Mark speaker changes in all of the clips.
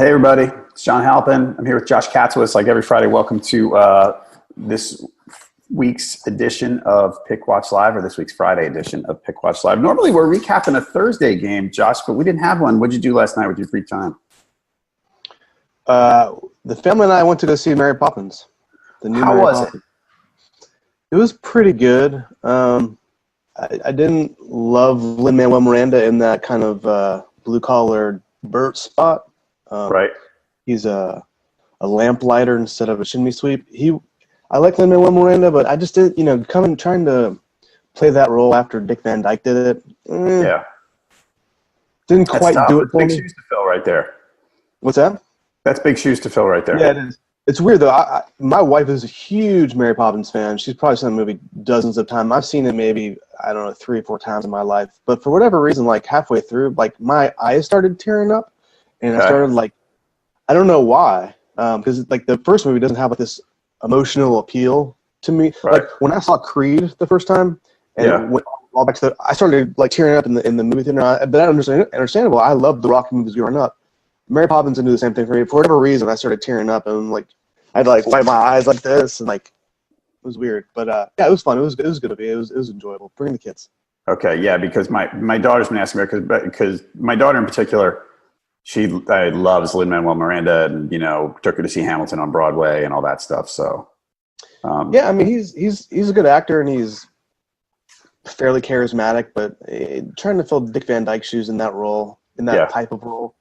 Speaker 1: Hey everybody, it's John Halpin. I'm here with Josh Katzowitz like every Friday. Welcome to this week's edition of Pickwatch Live, or this week's Friday edition of Pickwatch Live. Normally we're recapping a Thursday game, Josh, but we didn't have one. What did you do last night with your free time?
Speaker 2: The family and I went to go see Mary Poppins.
Speaker 1: How was it?
Speaker 2: It was pretty good. I didn't love Lin-Manuel Miranda in that kind of blue-collar Bert spot.
Speaker 1: Right.
Speaker 2: He's a lamplighter instead of a chimney sweep. I like Lin-Manuel Miranda, but I just didn't, trying to play that role after Dick Van Dyke did it.
Speaker 1: Yeah.
Speaker 2: Didn't quite do it for me.
Speaker 1: Big shoes to fill right there.
Speaker 2: What's that?
Speaker 1: That's big shoes to fill right there.
Speaker 2: Yeah, it is. It's weird, though. My wife is a huge Mary Poppins fan. She's probably seen the movie dozens of times. I've seen it maybe, 3 or 4 times in my life. But for whatever reason, halfway through, my eyes started tearing up. And I started, I don't know why. Because, the first movie doesn't have, this emotional appeal to me.
Speaker 1: Right.
Speaker 2: When I saw Creed the first time, and went all back to I started, tearing up in the movie theater. But that's understandable. I loved the Rocky movies growing up. Mary Poppins didn't do the same thing for me. For whatever reason, I started tearing up, and I'd wipe my eyes like this, and it was weird. But it was fun. It was good to be. It was enjoyable. Bring the kids.
Speaker 1: Okay, yeah, because my daughter's been asking me because my daughter in particular, she loves Lin-Manuel Miranda, and took her to see Hamilton on Broadway and all that stuff. So
Speaker 2: he's a good actor, and he's fairly charismatic. But trying to fill Dick Van Dyke shoes in that role, in that type of role.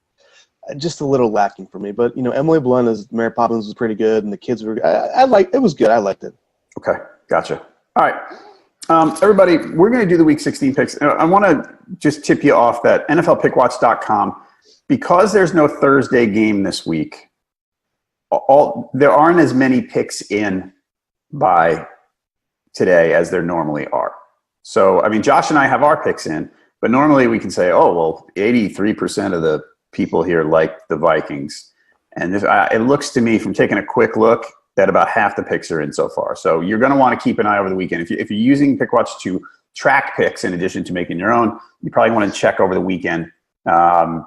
Speaker 2: Just a little lacking for me, but Emily Blunt as Mary Poppins was pretty good, and the kids were. It was good. I liked it.
Speaker 1: Okay, gotcha. All right, everybody, we're going to do the Week 16 picks. I want to just tip you off that NFLPickwatch.com, because there's no Thursday game this week. There aren't as many picks in by today as there normally are. So, Josh and I have our picks in, but normally we can say, 83% of the people here like the Vikings. And it looks to me, from taking a quick look, that about half the picks are in so far. So you're going to want to keep an eye over the weekend. If you're using Pickwatch to track picks in addition to making your own, you probably want to check over the weekend,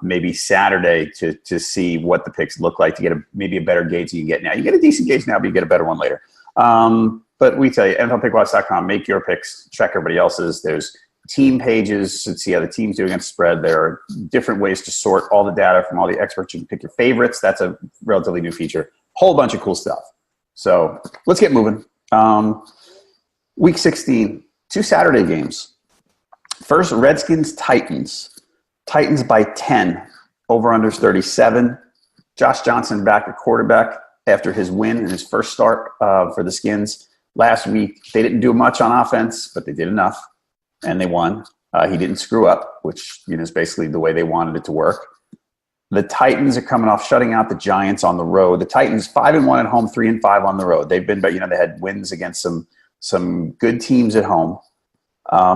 Speaker 1: maybe Saturday, to see what the picks look like, to get maybe a better gauge than you get now. You get a decent gauge now, but you get a better one later. But we tell you, NFLPickwatch.com, make your picks, check everybody else's. There's team pages to see how the team's doing against spread. There are different ways to sort all the data from all the experts. You can pick your favorites. That's a relatively new feature. Whole bunch of cool stuff. So let's get moving. Week 16, 2 Saturday games. First, Redskins-Titans. Titans by 10. Over-unders 37. Josh Johnson back at quarterback after his win in his first start for the Skins last week. They didn't do much on offense, but they did enough. And they won. He didn't screw up, which is basically the way they wanted it to work. The Titans are coming off shutting out the Giants on the road. The Titans 5-1 at home, 3-5 on the road. They've been, but they had wins against some good teams at home.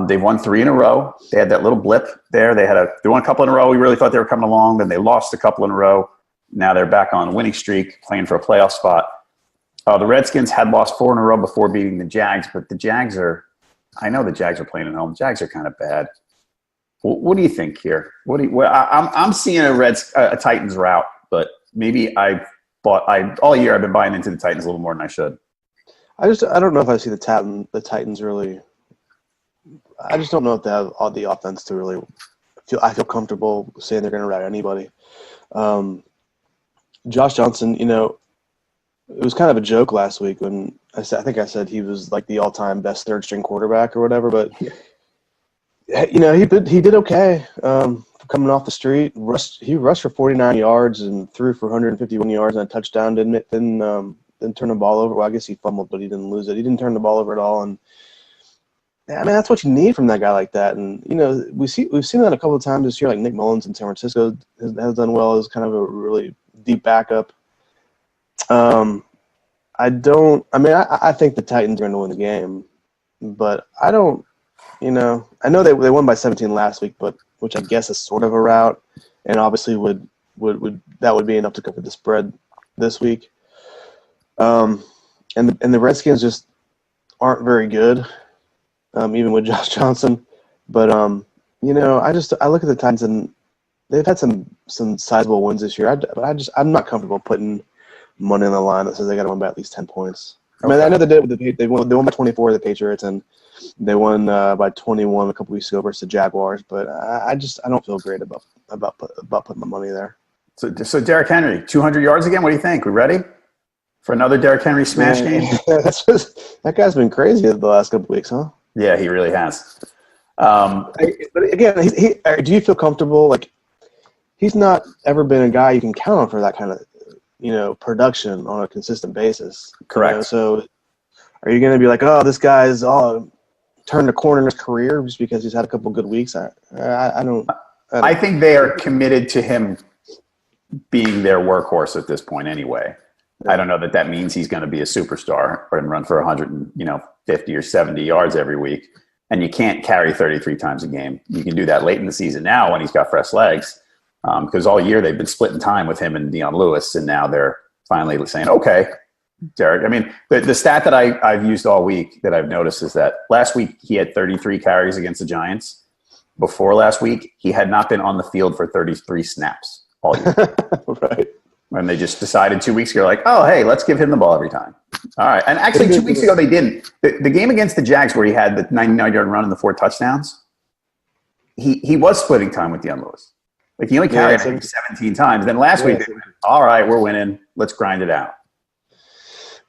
Speaker 1: They've won 3 in a row. They had that little blip there. They won a couple in a row. We really thought they were coming along. Then they lost a couple in a row. Now they're back on a winning streak, playing for a playoff spot. The Redskins had lost 4 in a row before beating the Jags, but the Jags are. I know the Jags are playing at home. Jags are kind of bad. What do you think here? I'm seeing a Titans route, but maybe all year I've been buying into the Titans a little more than I should.
Speaker 2: I don't know if I see the Titans really. I just don't know if they have all the offense to really feel. I feel comfortable saying they're going to rout anybody. Josh Johnson, it was kind of a joke last week when I think I said he was the all-time best third-string quarterback or whatever, but he did okay coming off the street. He rushed for 49 yards and threw for 151 yards and a touchdown. Didn't turn the ball over. Well, I guess he fumbled, but he didn't lose it. He didn't turn the ball over at all, and that's what you need from that guy like that. And we've seen that a couple of times this year. Nick Mullins in San Francisco has done well as kind of a really deep backup. I think the Titans are going to win the game, but I don't, I know they won by 17 last week, but which I guess is sort of a rout, and obviously would be enough to cover the spread this week. And the Redskins just aren't very good, even with Josh Johnson. But I look at the Titans and they've had some sizable wins this year. But I'm not comfortable putting money on the line that says they got to win by at least 10 points.
Speaker 1: Okay.
Speaker 2: I mean, I know they did with they won by 24 the Patriots, and they won by 21 a couple weeks ago versus the Jaguars. But I don't feel great about putting my money there.
Speaker 1: So Derrick Henry, 200 yards again. What do you think? We ready for another Derrick Henry smash game?
Speaker 2: That guy's been crazy the last couple weeks, huh?
Speaker 1: Yeah, he really has.
Speaker 2: But again, do you feel comfortable? Like, he's not ever been a guy you can count on for that kind of, production on a consistent basis.
Speaker 1: Correct.
Speaker 2: So are you going to be like, oh, this guy's turned a corner in his career just because he's had a couple good weeks? I don't.
Speaker 1: I think they are committed to him being their workhorse at this point anyway. I don't know that means he's going to be a superstar and run for 150 or 70 yards every week. And you can't carry 33 times a game. You can do that late in the season now when he's got fresh legs, because all year they've been splitting time with him and Deion Lewis, and now they're finally saying, okay, Derek. I mean, the stat that I've used all week that I've noticed is that last week he had 33 carries against the Giants. Before last week, he had not been on the field for 33 snaps all year.
Speaker 2: Right.
Speaker 1: And they just decided 2 weeks ago, like, oh, hey, let's give him the ball every time. All right. And actually, 2 weeks ago, they didn't. The game against the Jags where he had the 99-yard run and the 4 touchdowns, he was splitting time with Deion Lewis. Like, he only carried 17 times. Then last week, they went, all right, we're winning. Let's grind it out.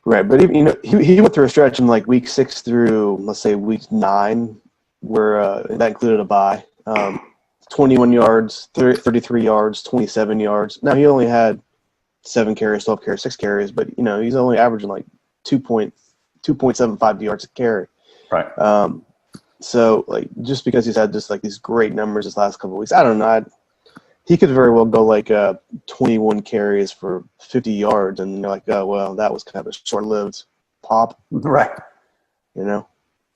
Speaker 2: Right. But, he went through a stretch in, like, week 6 through, let's say, week 9, where that included a bye. 21 yards, 33 yards, 27 yards. Now, he only had 7 carries, 12 carries, 6 carries, but he's only averaging like 2.75 yards a carry.
Speaker 1: Right.
Speaker 2: So like just because he's had just like these great numbers this last couple of weeks, I don't know. He could very well go like 21 carries for 50 yards, and you're like, oh well, that was kind of a short-lived pop.
Speaker 1: Right.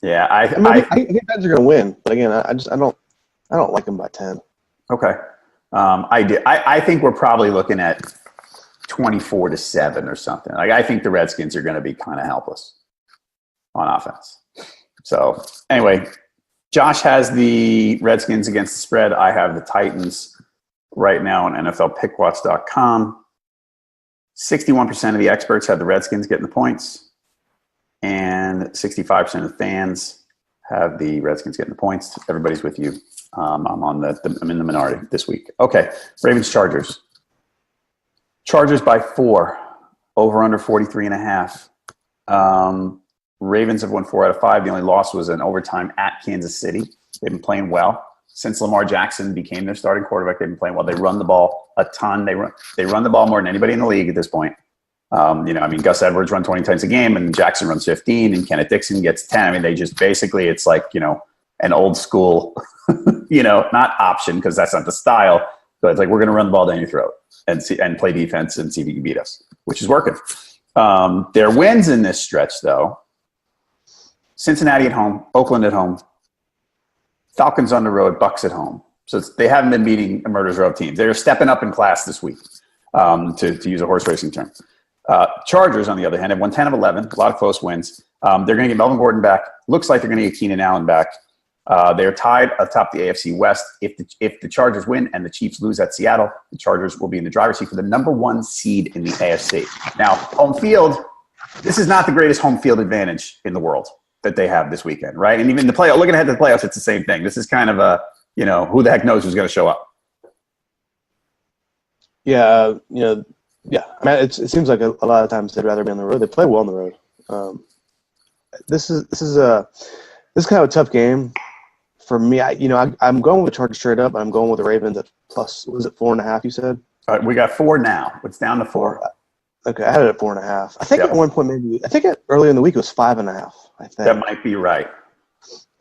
Speaker 2: Yeah, I think Reds are going to win, but again, I don't like him by 10.
Speaker 1: Okay. I think we're probably looking at 24-7 or something. Like, I think the Redskins are going to be kind of helpless on offense. So anyway, Josh has the Redskins against the spread. I have the Titans right now on NFLPickwatch.com. 61% of the experts have the Redskins getting the points, and 65% of the fans have the Redskins getting the points. Everybody's with you. I'm in the minority this week. Okay, Ravens Chargers. Chargers by 4, over under 43.5. Ravens have won 4 out of 5. The only loss was an overtime at Kansas City. They've been playing well since Lamar Jackson became their starting quarterback. They've been playing well. They run the ball a ton. They run the ball more than anybody in the league at this point. Gus Edwards runs 20 times a game, and Jackson runs 15, and Kenneth Dixon gets 10. I mean, they just basically, it's like an old school, not option because that's not the style. But it's like, we're going to run the ball down your throat and play defense and see if you can beat us, which is working. Their wins in this stretch, though: Cincinnati at home, Oakland at home, Falcons on the road, Bucks at home. So they haven't been beating a murder's row of teams. They're stepping up in class this week, to use a horse racing term. Chargers, on the other hand, have won 10 of 11, a lot of close wins. They're going to get Melvin Gordon back. Looks like they're going to get Keenan Allen back. They're tied atop the AFC West. If the Chargers win and the Chiefs lose at Seattle, the Chargers will be in the driver's seat for the number 1 seed in the AFC. Now, home field, this is not the greatest home field advantage in the world that they have this weekend, right? And even the playoff, looking ahead to the playoffs, it's the same thing. This is kind of a, who the heck knows who's going to show up.
Speaker 2: Yeah, yeah. I mean, it seems like a lot of times they'd rather be on the road. They play well on the road. This is kind of a tough game for me. I'm going with the Chargers straight up. I'm going with the Ravens at plus. Was it 4.5? You said.
Speaker 1: All right, we got 4 now. It's down to 4.
Speaker 2: Okay, I had it at 4.5. I think at one point earlier in the week it was 5.5. I think
Speaker 1: that might be right.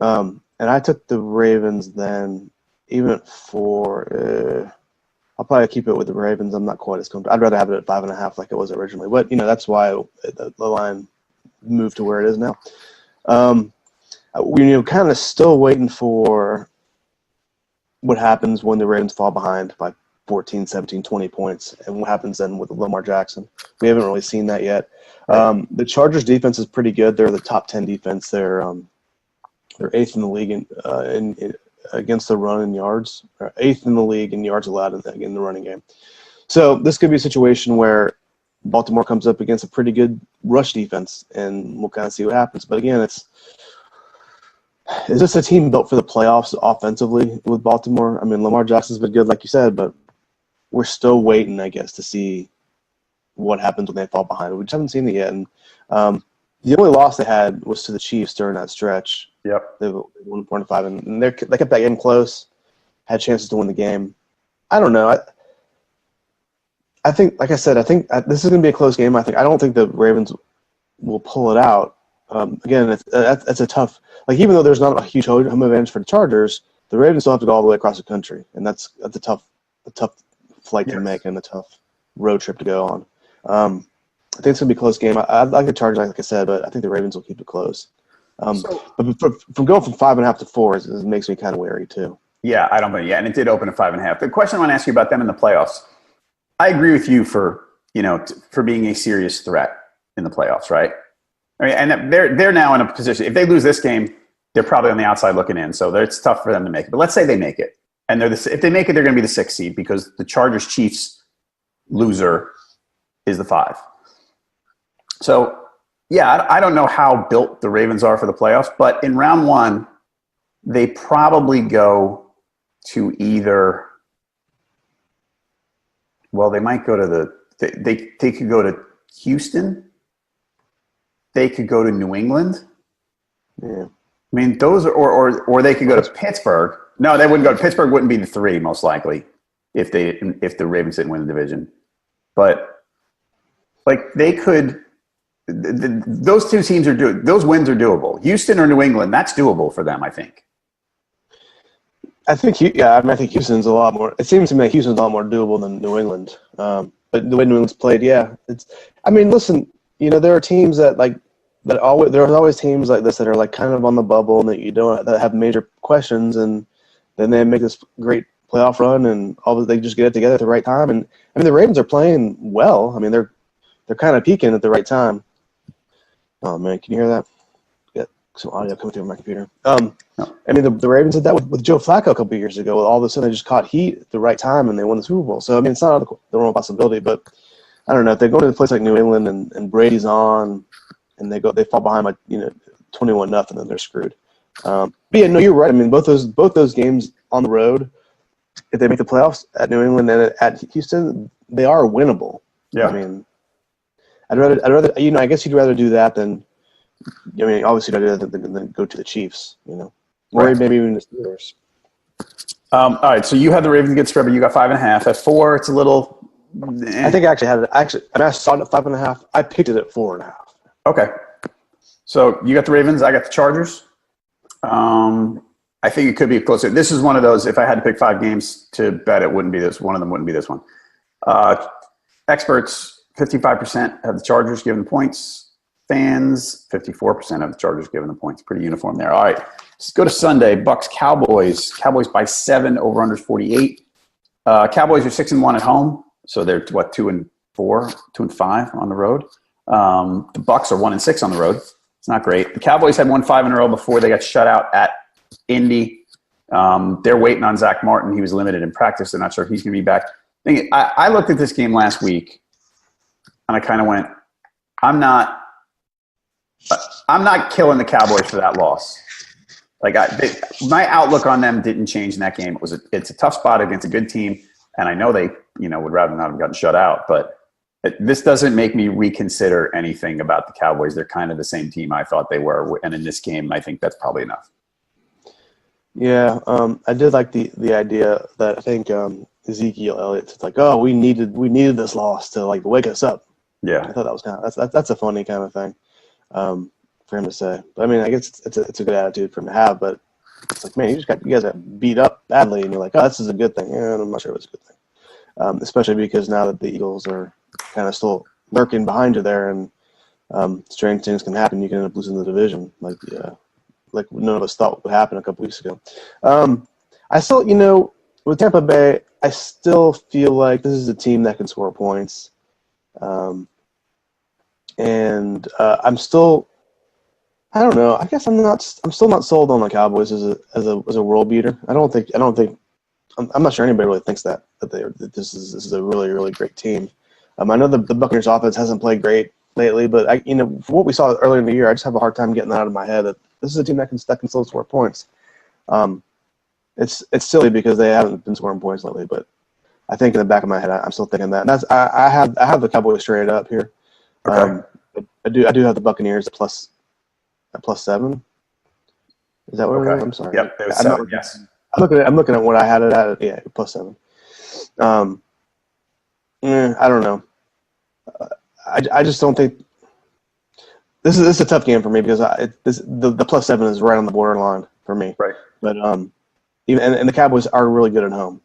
Speaker 2: And I took the Ravens then, even at 4. I'll probably keep it with the Ravens. I'm not quite as comfortable. I'd rather have it at 5.5 like it was originally. But that's why the line moved to where it is now. We're kind of still waiting for what happens when the Ravens fall behind by 14, 17, 20 points, and what happens then with Lamar Jackson. We haven't really seen that yet. The Chargers defense is pretty good. They're the top 10 defense. They're 8th in the league against the run in yards, or 8th in the league in yards allowed in the running game. So this could be a situation where Baltimore comes up against a pretty good rush defense, and we'll kind of see what happens. But again, is this a team built for the playoffs offensively with Baltimore? I mean, Lamar Jackson's been good, like you said, but we're still waiting, I guess, to see what happens when they fall behind. We just haven't seen it yet. And the only loss they had was to the Chiefs during that stretch.
Speaker 1: Yep.
Speaker 2: They won 4-5, and they kept that game close, had chances to win the game. I don't know. I think, like I said, this is going to be a close game. I don't think the Ravens will pull it out. Again, that's a tough. Like, even though there's not a huge home advantage for the Chargers, the Ravens still have to go all the way across the country, and that's a tough flight to make and a tough road trip to go on. I think it's going to be a close game. I like the Chargers, like I said, but I think the Ravens will keep it close. But from going from 5.5 to 4, it makes me kind of wary too.
Speaker 1: Yeah, I don't think. Yeah, and it did open at 5.5. The question I want to ask you about them in the playoffs. I agree with you for being a serious threat in the playoffs, right? I mean, and they're now in a position. If they lose this game, they're probably on the outside looking in. So it's tough for them to make it. But let's say they make it, and if they make it, they're going to be the 6th seed because the Chargers Chiefs loser is the 5. So yeah, I don't know how built the Ravens are for the playoffs, but in round 1, they probably go to either. Well, they might go to they could go to Houston. They could go to New England.
Speaker 2: Yeah.
Speaker 1: I mean, those are, or they could go to Pittsburgh. No, they wouldn't go. Pittsburgh wouldn't be the 3 most likely if the Ravens didn't win the division. But like they could, those 2 teams those wins are doable. Houston or New England, that's doable for them, I think.
Speaker 2: I think Houston's a lot more. It seems to me like Houston's a lot more doable than New England. But the way New England's played, yeah, it's. I mean, listen, there are teams that there's always teams like this that are like kind of on the bubble and that have major questions, and then they make this great playoff run, and they just get it together at the right time. And I mean, the Ravens are playing well. I mean, they're kind of peaking at the right time. Oh man, can you hear that? Some audio coming through my computer.
Speaker 1: No.
Speaker 2: I mean, the Ravens did that with Joe Flacco a couple of years ago. All of a sudden, they just caught heat at the right time, and they won the Super Bowl. So, I mean, it's not the normal possibility, but I don't know. If they go to a place like New England and Brady's on, and they fall behind by 21-0, then they're screwed. But yeah, no, you're right. I mean, both those games on the road, if they make the playoffs at New England and at Houston, they are winnable.
Speaker 1: Yeah.
Speaker 2: I mean, I'd rather I guess you'd rather do that than. I mean, obviously, than go to the Chiefs, or
Speaker 1: right.
Speaker 2: Maybe even the Steelers.
Speaker 1: All right, so you had the Ravens get spread, but you got 5.5. At 4, it's a little.
Speaker 2: I think I actually had it. I saw it at 5.5. I picked it at 4.5.
Speaker 1: Okay, so you got the Ravens. I got the Chargers. I think it could be closer. This is one of those. If I had to pick 5 games to bet, it wouldn't be this. One of them wouldn't be this one. Experts, 55% have the Chargers given the points. Fans, 54% of the Chargers given the points. Pretty uniform there. All right, let's go to Sunday. Bucks, Cowboys. Cowboys by 7. Over under 48. Cowboys are 6-1 at home, so they're 2-4, 2-5 on the road. The Bucks are 1-6 on the road. It's not great. The Cowboys had won 5 in a row before they got shut out at Indy. They're waiting on Zach Martin. He was limited in practice. They're not sure if he's going to be back. I looked at this game last week, and I kind of went, I'm not killing the Cowboys for that loss. Like my outlook on them didn't change in that game. It's a tough spot against a good team, and I know they would rather not have gotten shut out. But this doesn't make me reconsider anything about the Cowboys. They're kind of the same team I thought they were, and in this game, I think that's probably enough.
Speaker 2: Yeah, I did like the idea that I think Ezekiel Elliott's like, oh, we needed this loss to like wake us up.
Speaker 1: Yeah,
Speaker 2: I thought that was that's a funny kind of thing. For him to say. But I mean, I guess it's a good attitude for him to have, but it's like, man, you guys got beat up badly, and you're like, oh, this is a good thing. Yeah, I'm not sure if it's a good thing. Especially because now that the Eagles are kind of still lurking behind you there, and strange things can happen. You can end up losing the division, like none of us thought would happen a couple weeks ago. I still, with Tampa Bay, I still feel like this is a team that can score points. And I don't know. I guess I'm still not sold on the Cowboys as a world beater. I don't think. I'm not sure anybody really thinks that this is a really, really great team. I know the Buccaneers offense hasn't played great lately, but for what we saw earlier in the year, I just have a hard time getting that out of my head that this is a team that can still score points. It's silly because they haven't been scoring points lately, but I think in the back of my head, I'm still thinking that. And I have the Cowboys straight up here.
Speaker 1: Okay.
Speaker 2: I do have the Buccaneers at plus 7. Is that what it is? I'm sorry.
Speaker 1: Yep, it was 7, yes.
Speaker 2: I'm looking at what I had it at. Yeah, plus 7. I don't know. I just don't think this is a tough game for me because the plus 7 is right on the borderline for me.
Speaker 1: Right.
Speaker 2: But and the Cowboys are really good at home,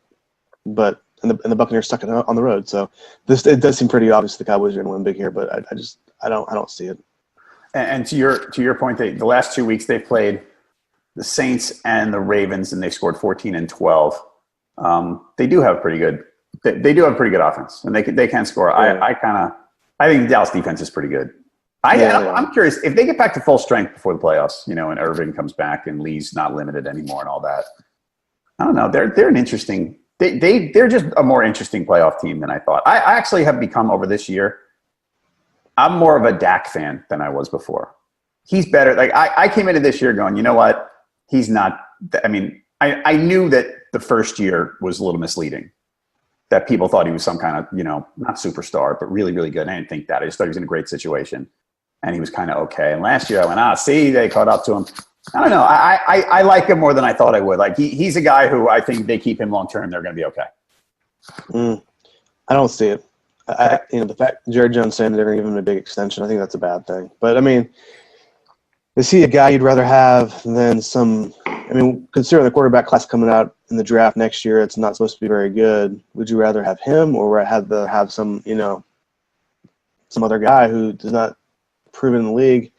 Speaker 2: but and the Buccaneers suck on the road. So it does seem pretty obvious the Cowboys are going to win big here, but I don't see it.
Speaker 1: And to your point, the last 2 weeks they've played the Saints and the Ravens, and they scored 14 and 12. They do have pretty good. They do have a pretty good offense, and they can score. Yeah. I think the Dallas defense is pretty good. I'm curious if they get back to full strength before the playoffs, and Irving comes back and Lee's not limited anymore and all that. I don't know. They're an interesting. They're just a more interesting playoff team than I thought. I actually have become over this year. I'm more of a Dak fan than I was before. He's better. Like I came into this year going, you know what? He's not. I mean, I knew that the first year was a little misleading. That people thought he was some kind of, not superstar, but really, really good. I didn't think that. I just thought he was in a great situation. And he was kind of okay. And last year I went, see, they caught up to him. I don't know. I like him more than I thought I would. Like he's a guy who I think they keep him long term, they're going to be okay.
Speaker 2: I don't see it. The fact Jared Jones saying they're going to give him a big extension, I think that's a bad thing. But I mean, is he a guy you'd rather have than some? I mean, considering the quarterback class coming out in the draft next year, it's not supposed to be very good. Would you rather have him or have some some other guy who does not prove in the league?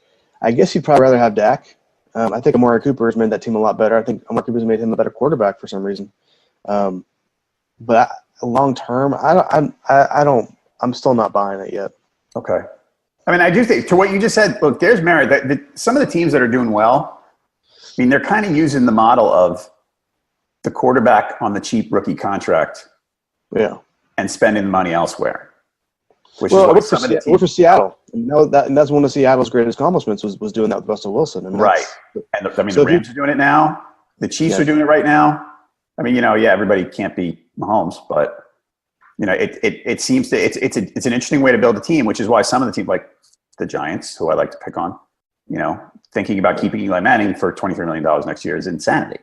Speaker 2: I guess you'd probably rather have Dak. I think Amari Cooper has made that team a lot better. I think Amari Cooper has made him a better quarterback for some reason. But long term, I'm still not buying it yet.
Speaker 1: Okay. I mean, I do think to what you just said. Look, there's merit. Some of the teams that are doing well, I mean, they're kind of using the model of the quarterback on the cheap rookie contract, and spending the money elsewhere. Which is what some of the teams
Speaker 2: for Seattle. And that's one of Seattle's greatest accomplishments was doing that with Russell Wilson. I mean,
Speaker 1: right. And the Rams are doing it now. The Chiefs are doing it right now. I mean, everybody can't be Mahomes, but it seems it's an interesting way to build a team, which is why some of the teams like the Giants, who I like to pick on, thinking about keeping Eli Manning for $23 million next year is insanity.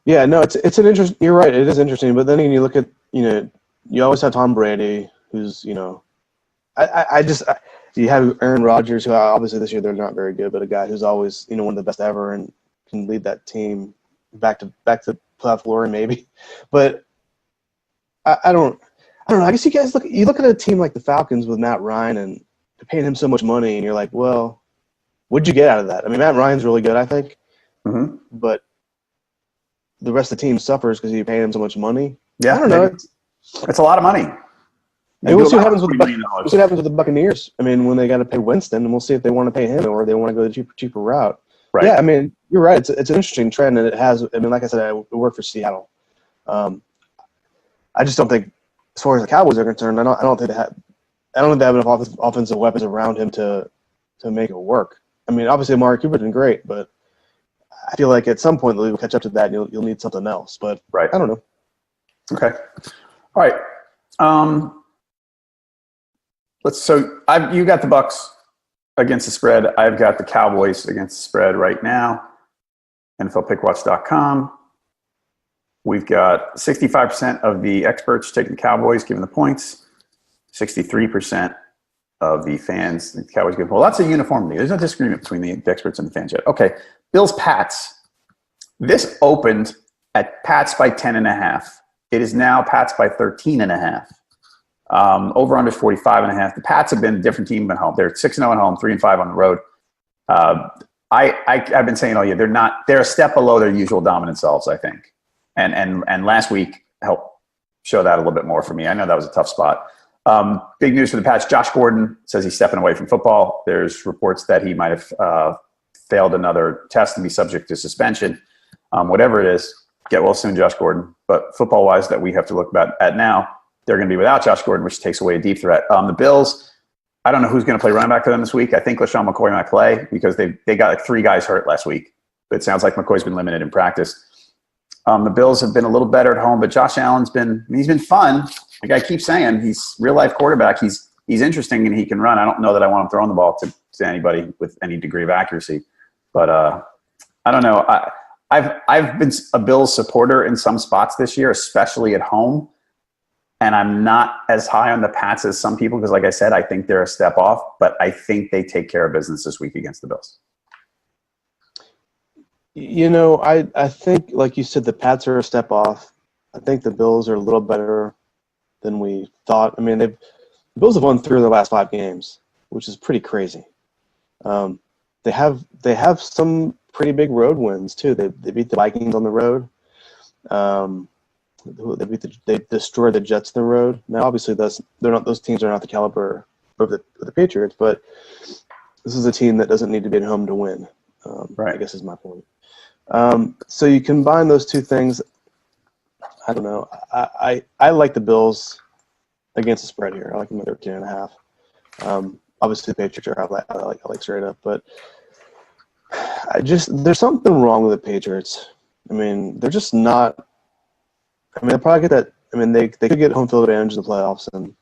Speaker 2: Yeah, no, it's an interest. You're right. It is interesting. But then you look at, you always have Tom Brady, who's, you have Aaron Rodgers, who obviously this year they're not very good, but a guy who's always, one of the best ever and can lead that team back to playoff glory maybe. But I don't know. I guess you guys look at a team like the Falcons with Matt Ryan and they're paying him so much money, and you're like, well, what'd you get out of that? I mean, Matt Ryan's really good, I think, but the rest of the team suffers because you pay him so much money.
Speaker 1: Yeah,
Speaker 2: I don't know.
Speaker 1: It's a lot of money.
Speaker 2: We'll see what happens with the Buccaneers. I mean, when they got to pay Winston, and we'll see if they want to pay him or they want to go the cheaper route.
Speaker 1: Right.
Speaker 2: Yeah, I mean, you're right. It's an interesting trend, and it has. I mean, like I said, it worked for Seattle. I just don't think, as far as the Cowboys are concerned, I don't think they have enough offensive weapons around him to make it work. I mean, obviously, Amari Cooper's been great, but I feel like at some point the league will catch up to that, and you'll need something else. But I don't know.
Speaker 1: Okay. All right. You got the Bucs against the spread. I've got the Cowboys against the spread right now. NFLPickwatch.com. We've got 65% of the experts taking the Cowboys, giving the points. 63% of the fans, the Cowboys give. Well, that's a uniformity. There's no disagreement between the experts and the fans yet. Okay, Bills-Pats. This opened at Pats by 10.5. It is now Pats by 13.5. Over under 45.5. The Pats have been a different team at home. They're 6-0 at home, 3-5 on the road. I've been saying all year they're a step below their usual dominant selves, I think. And last week helped show that a little bit more for me. I know that was a tough spot. Big news for the Pats. Josh Gordon says he's stepping away from football. There's reports that he might have failed another test and be subject to suspension. Whatever it is, get well soon, Josh Gordon. But football-wise, that we have to look at now, they're going to be without Josh Gordon, which takes away a deep threat. The Bills, I don't know who's going to play running back for them this week. I think LaShawn McCoy might play because they got like 3 guys hurt last week. But it sounds like McCoy's been limited in practice. The Bills have been a little better at home, but Josh Allen's been fun. Like I keep saying, he's real-life quarterback. He's interesting and he can run. I don't know that I want him throwing the ball to anybody with any degree of accuracy. But I don't know. I've been a Bills supporter in some spots this year, especially at home. And I'm not as high on the Pats as some people because, like I said, I think they're a step off. But I think they take care of business this week against the Bills.
Speaker 2: You know, I think, like you said, the Pats are a step off. I think the Bills are a little better than we thought. I mean, the Bills have won 3 of their last 5 games, which is pretty crazy. They have some pretty big road wins too. They beat the Vikings on the road. They destroyed the Jets on the road. Now, obviously, those teams are not the caliber of the Patriots, but this is a team that doesn't need to be at home to win. Right. I guess is my point. So you combine those two things. I don't know. I like the Bills against the spread here. I like them at 13.5. Obviously, the Patriots are I like straight up, but there's something wrong with the Patriots. I mean, they're just not. I mean, they'll probably get that. I mean, they could get home field advantage in the playoffs, and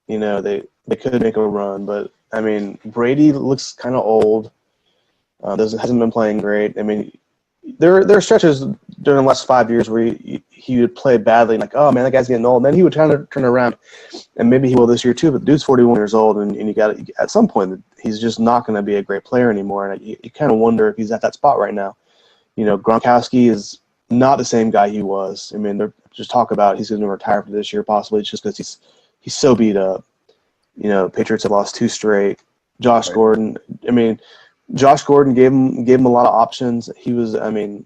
Speaker 2: you know they could make a run. But I mean, Brady looks kind of old. Hasn't been playing great. I mean, there are stretches during the last 5 years where he would play badly, like, oh man, that guy's getting old. And then he would kind of turn around, and maybe he will this year too. But the dude's 41 years old, and you got at some point he's just not going to be a great player anymore. And you kind of wonder if he's at that spot right now. You know, Gronkowski is not the same guy he was. I mean, they're just talk about he's going to retire for this year possibly just because he's so beat up. You know, Patriots have lost 2 straight. Josh Gordon, I mean. Josh Gordon gave him a lot of options. He was, I mean,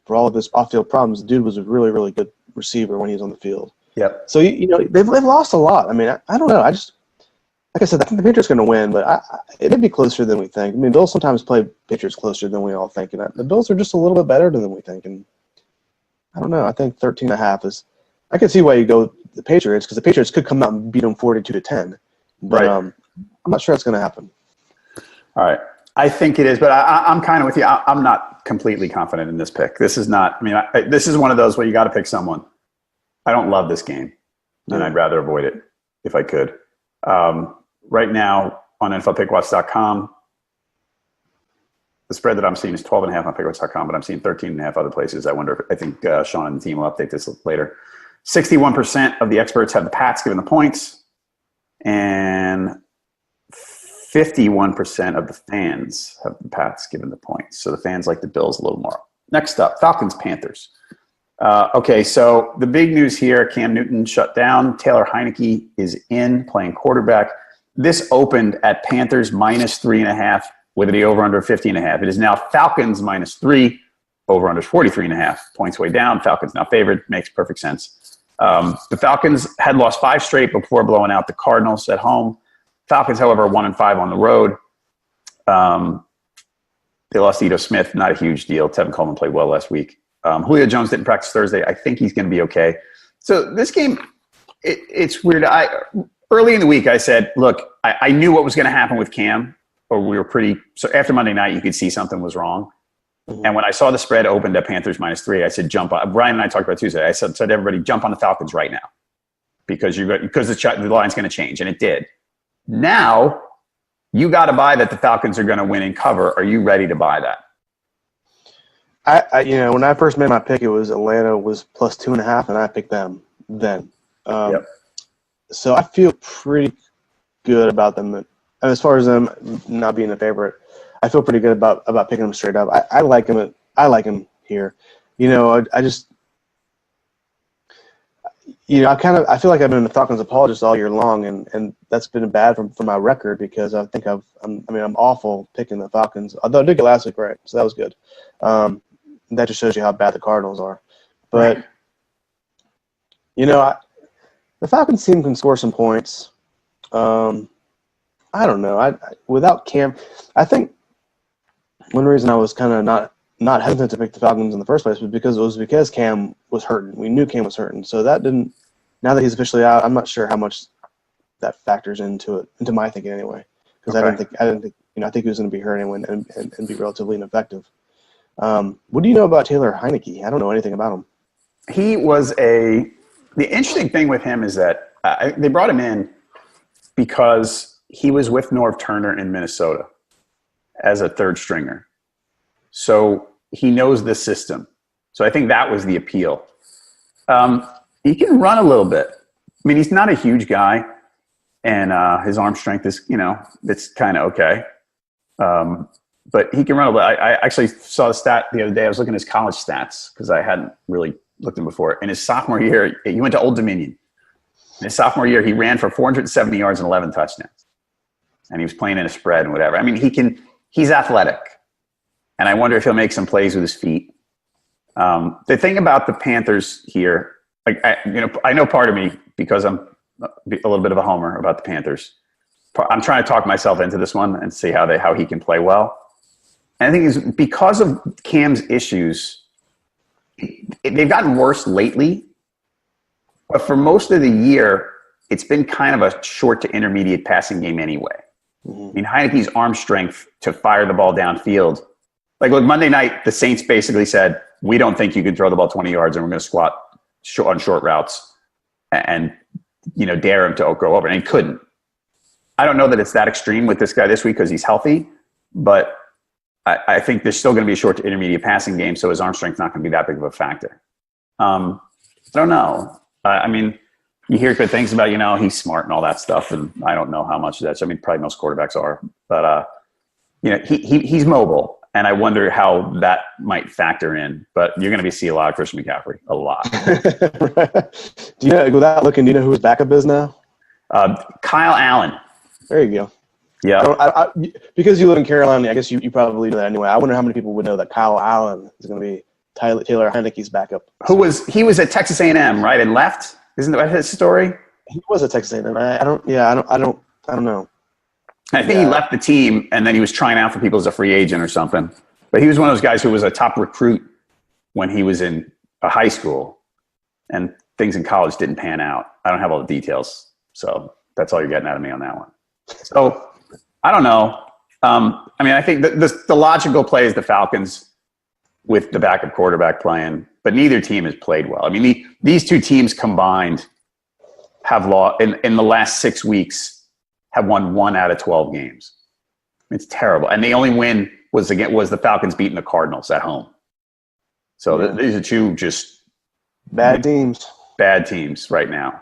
Speaker 2: for all of his off-field problems, the dude was a really, really good receiver when he was on the field.
Speaker 1: Yep.
Speaker 2: So, you know, they've lost a lot. I mean, I don't know. I just, like I said, I think the Patriots are going to win, but it'd be closer than we think. I mean, Bills sometimes play Patriots closer than we all think. And the Bills are just a little bit better than we think. And I don't know. I think 13.5 is – I can see why you go the Patriots because the Patriots could come out and beat them 42-10. But I'm not sure that's going to happen.
Speaker 1: All right. I think it is, but I'm kind of with you. I'm not completely confident in this pick. This is not. I mean, this is one of those where you got to pick someone. I don't love this game, and I'd rather avoid it if I could. Right now on NFLPickwatch.com, the spread that I'm seeing is 12.5 on Pickwatch.com, but I'm seeing 13.5 other places. I wonder if I think Sean and the team will update this later. 61% of the experts have the Pats given the points, and 51% of the fans have the Pats given the points. So the fans like the Bills a little more. Next up, Falcons-Panthers. Okay, so the big news here, Cam Newton shut down. Taylor Heineke is in playing quarterback. This opened at Panthers -3.5 with the over-under 50.5. It is now Falcons -3, over-under 43.5. Points way down. Falcons now favored. Makes perfect sense. The Falcons had lost 5 straight before blowing out the Cardinals at home. Falcons, however, 1-5 on the road. They lost Ito Smith, not a huge deal. Tevin Coleman played well last week. Julio Jones didn't practice Thursday. I think he's going to be okay. So this game, it's weird. Early in the week, I said, look, I knew what was going to happen with Cam, or we were so after Monday night, you could see something was wrong. Mm-hmm. And when I saw the spread opened at Panthers -3, I said, jump on. Brian and I talked about Tuesday. I said to everybody, jump on the Falcons right now because the line's going to change, and it did. Now, you got to buy that the Falcons are going to win and cover. Are you ready to buy that?
Speaker 2: You know, when I first made my pick, it was Atlanta was +2.5, and I picked them then. So I feel pretty good about them. And as far as them not being a favorite, I feel pretty good about picking them straight up. I like them. I like them here. You know, I just. You know, I feel like I've been a Falcons apologist all year long, and that's been bad for my record because I think I'm awful picking the Falcons. Although I did get last week right, so that was good. That just shows you how bad the Cardinals are. But you know, The Falcons team can score some points. I don't know. Without Cam, I think one reason I was kind of not hesitant to pick the Falcons in the first place was because Cam was hurting. We knew Cam was hurting, so that didn't. Now that he's officially out, I'm not sure how much that factors into my thinking anyway. Because I didn't think I think he was going to be hurt anyway and be relatively ineffective. What do you know about Taylor Heineke? I don't know anything about him.
Speaker 1: He was the interesting thing with him is that they brought him in because he was with Norv Turner in Minnesota as a third stringer. So he knows the system. So I think that was the appeal. He can run a little bit. I mean, he's not a huge guy, and his arm strength is, it's kind of okay. But he can run a little bit. I actually saw the stat the other day. I was looking at his college stats because I hadn't really looked at him before. In his sophomore year, he went to Old Dominion. In his sophomore year, he ran for 470 yards and 11 touchdowns. And he was playing in a spread and whatever. I mean, he's athletic. And I wonder if he'll make some plays with his feet. The thing about the Panthers here, I know part of me, because I'm a little bit of a homer about the Panthers. I'm trying to talk myself into this one and see how he can play well. And I think is because of Cam's issues, they've gotten worse lately. But for most of the year, it's been kind of a short to intermediate passing game anyway. Mm-hmm. I mean, Heineke's arm strength to fire the ball downfield. Look, Monday night, the Saints basically said, we don't think you can throw the ball 20 yards and we're going to squat on short routes and dare him to go over. And he couldn't. I don't know that it's that extreme with this guy this week because he's healthy, but I think there's still going to be a short to intermediate passing game, so his arm strength's not going to be that big of a factor. I don't know. I mean, you hear good things about, he's smart and all that stuff, and I don't know how much that's. I mean, probably most quarterbacks are, but he's mobile, and I wonder how that might factor in. But you're going to see a lot of Christian McCaffrey, a lot.
Speaker 2: Right. Do you know, without looking, do you know who his backup is now?
Speaker 1: Kyle Allen.
Speaker 2: There you go.
Speaker 1: Yeah.
Speaker 2: Because you live in Carolina, I guess you probably know that anyway. I wonder how many people would know that Kyle Allen is going to be Taylor Heineke's backup.
Speaker 1: He was at Texas A&M, right, and left? Isn't that his story?
Speaker 2: He was at Texas A&M. I don't know.
Speaker 1: I think he left the team, and then he was trying out for people as a free agent or something. But he was one of those guys who was a top recruit when he was in high school, and things in college didn't pan out. I don't have all the details, so that's all you're getting out of me on that one. So I don't know. I mean, I think the logical play is the Falcons with the backup quarterback playing, but neither team has played well. I mean, these two teams combined have lost in the last 6 weeks, have won 1 out of 12 games. It's terrible. And the only win was the Falcons beating the Cardinals at home. So these are two just
Speaker 2: bad teams
Speaker 1: right now.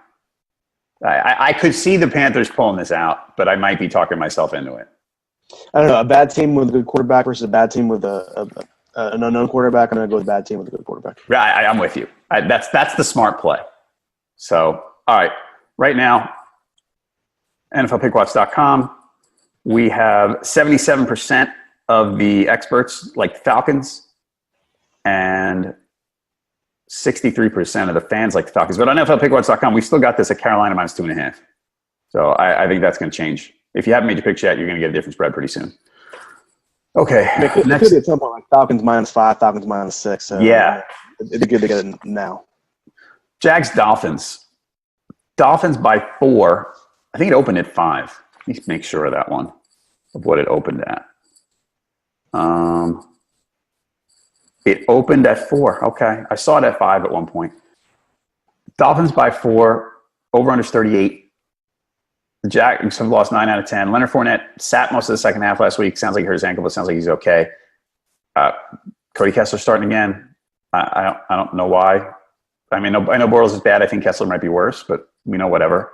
Speaker 1: I could see the Panthers pulling this out, but I might be talking myself into it.
Speaker 2: I don't know. A bad team with a good quarterback versus a bad team with an unknown quarterback. I'm going to go with a bad team with a good quarterback.
Speaker 1: Right, I'm with you. That's the smart play. So, all right. Right now, NFLPickwatch.com, we have 77% of the experts like the Falcons, and 63% of the fans like the Falcons. But on NFLPickwatch.com, we still got this at Carolina minus 2.5. So I think that's going to change. If you haven't made your picks yet, you're going to get a different spread pretty soon. Okay.
Speaker 2: It could be at some point like Falcons -5, Falcons -6. So
Speaker 1: yeah.
Speaker 2: It'd be good to get it now.
Speaker 1: Jags Dolphins. Dolphins by 4. I think it opened at 5. Let me make sure of that one, of what it opened at. It opened at 4. Okay. I saw it at 5 at one point. Dolphins by 4. Over-under 38. The Jags have lost 9 out of 10. Leonard Fournette sat most of the second half last week. Sounds like he hurt his ankle, but sounds like he's okay. Cody Kessler starting again. I don't know why. I mean, I know Bortles is bad. I think Kessler might be worse, but we know whatever.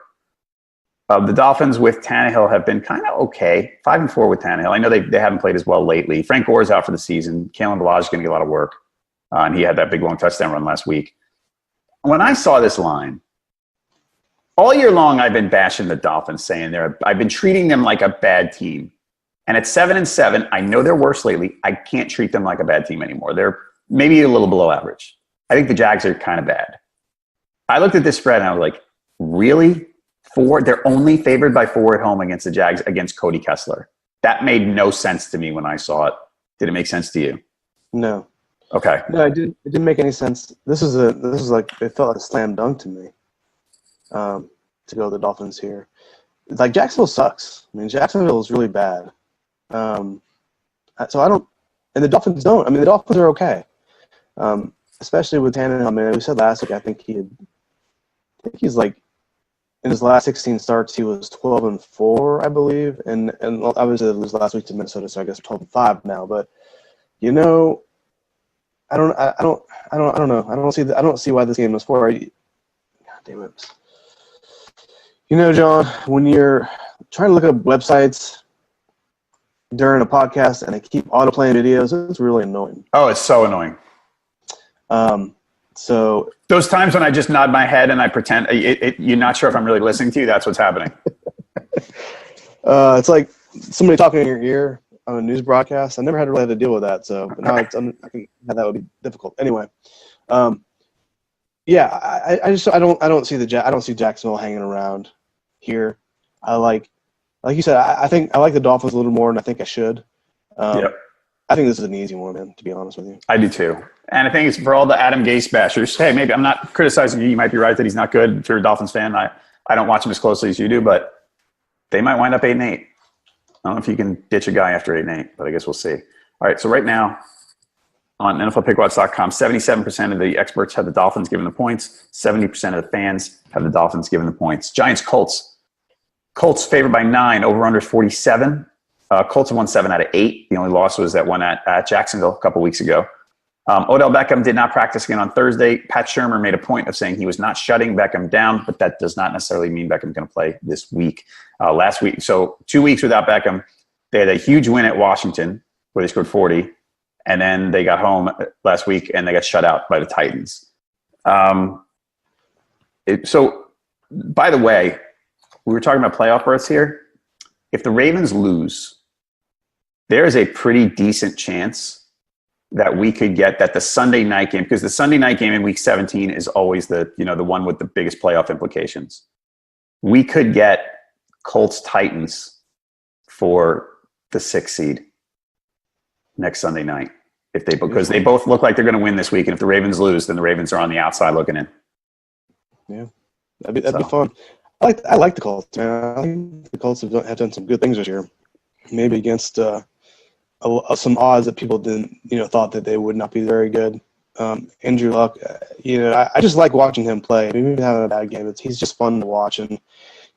Speaker 1: The Dolphins with Tannehill have been kind of okay. 5-4 with Tannehill. I know they haven't played as well lately. Frank Gore's out for the season. Kalen Ballage is going to get a lot of work. And he had that big long touchdown run last week. When I saw this line, all year long I've been bashing the Dolphins, saying I've been treating them like a bad team. And at 7-7, I know they're worse lately. I can't treat them like a bad team anymore. They're maybe a little below average. I think the Jags are kind of bad. I looked at this spread and I was like, Really? 4? They're only favored by 4 at home against the Jags against Cody Kessler. That made no sense to me when I saw it. Did it make sense to you?
Speaker 2: No.
Speaker 1: Okay.
Speaker 2: No, it didn't make any sense. This is like it felt like a slam dunk to me. To go with the Dolphins here. Like Jacksonville sucks. I mean, Jacksonville is really bad. So I don't, and the Dolphins don't. I mean, the Dolphins are okay. Especially with Tannehill. I mean, we said last week. I think he's like in his last 16 starts, he was 12-4, I believe, and obviously it was last week to Minnesota, so I guess 12-5 now. But I don't know. I don't see why this game was 4. God damn it. John, when you're trying to look up websites during a podcast and they keep auto-playing videos, it's really annoying.
Speaker 1: Oh, it's so annoying.
Speaker 2: So
Speaker 1: those times when I just nod my head and I pretend you're not sure if I'm really listening to you, that's what's happening.
Speaker 2: It's like somebody talking in your ear on a news broadcast. I never had to really have to deal with that, so now I can that would be difficult. Anyway, yeah, I don't see Jacksonville hanging around here. Like you said, I think I like the Dolphins a little more than I think I should.
Speaker 1: Yep.
Speaker 2: I think this is an easy one, man, to be honest with you.
Speaker 1: I do too. And I think it's for all the Adam Gase bashers. Hey, maybe I'm not criticizing you. You might be right that he's not good. If you're a Dolphins fan, I don't watch him as closely as you do, but they might wind up 8-8. I don't know if you can ditch a guy after 8-8, but I guess we'll see. All right, so right now on NFLPickwatch.com, 77% of the experts have the Dolphins giving the points. 70% of the fans have the Dolphins giving the points. Giants-Colts. Colts favored by 9, over-under 47. Colts have won 7 out of 8. The only loss was that one at Jacksonville a couple weeks ago. Odell Beckham did not practice again on Thursday. Pat Shurmur made a point of saying he was not shutting Beckham down, but that does not necessarily mean Beckham's going to play this week. Last week, so 2 weeks without Beckham, they had a huge win at Washington where they scored 40, and then they got home last week and they got shut out by the Titans. So, by the way, we were talking about playoff berths here. If the Ravens lose, there is a pretty decent chance that we could get that the Sunday night game, because the Sunday night game in week 17 is always the one with the biggest playoff implications. We could get Colts Titans for the 6th seed next Sunday night because they both look like they're going to win this week. And if the Ravens lose, then the Ravens are on the outside looking in.
Speaker 2: Yeah, that'd be fun. I like the Colts, man. I think the Colts have done some good things this year. Maybe against some odds that people didn't, thought that they would not be very good. Andrew Luck, I just like watching him play. I mean, even having a bad game, he's just fun to watch, and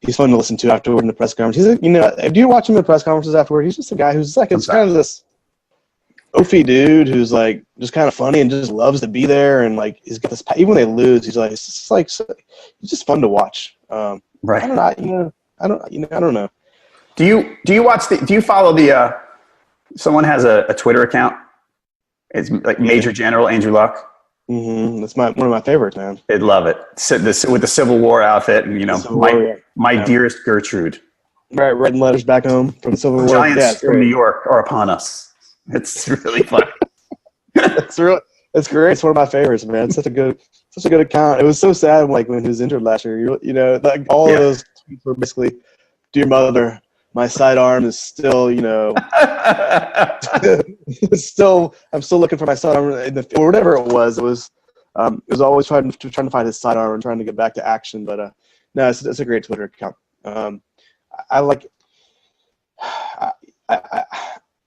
Speaker 2: he's fun to listen to afterward in the press conference. He's, if you watch him in the press conferences afterward, he's just a guy who's like, it's kind of this oafy dude who's like just kind of funny and just loves to be there, and like he's got this. Even when they lose, he's just fun to watch.
Speaker 1: Right.
Speaker 2: I don't know.
Speaker 1: Do you watch do you follow the someone has a Twitter account? It's like Major General Andrew Luck.
Speaker 2: Mm-hmm. That's one of my favorites, man.
Speaker 1: I'd love it. With the Civil War outfit and my dearest Gertrude.
Speaker 2: Right, writing letters back home from the Civil War.
Speaker 1: Giants from New York are upon us. It's really funny.
Speaker 2: It's great. It's one of my favorites, man. It's such a good account. It was so sad, like when he was injured last year. Like all of those tweets were basically, "Dear mother, my sidearm is still, I'm still looking for my sidearm or whatever it was. It was always trying to find his sidearm and trying to get back to action. But no, it's a great Twitter account. I like.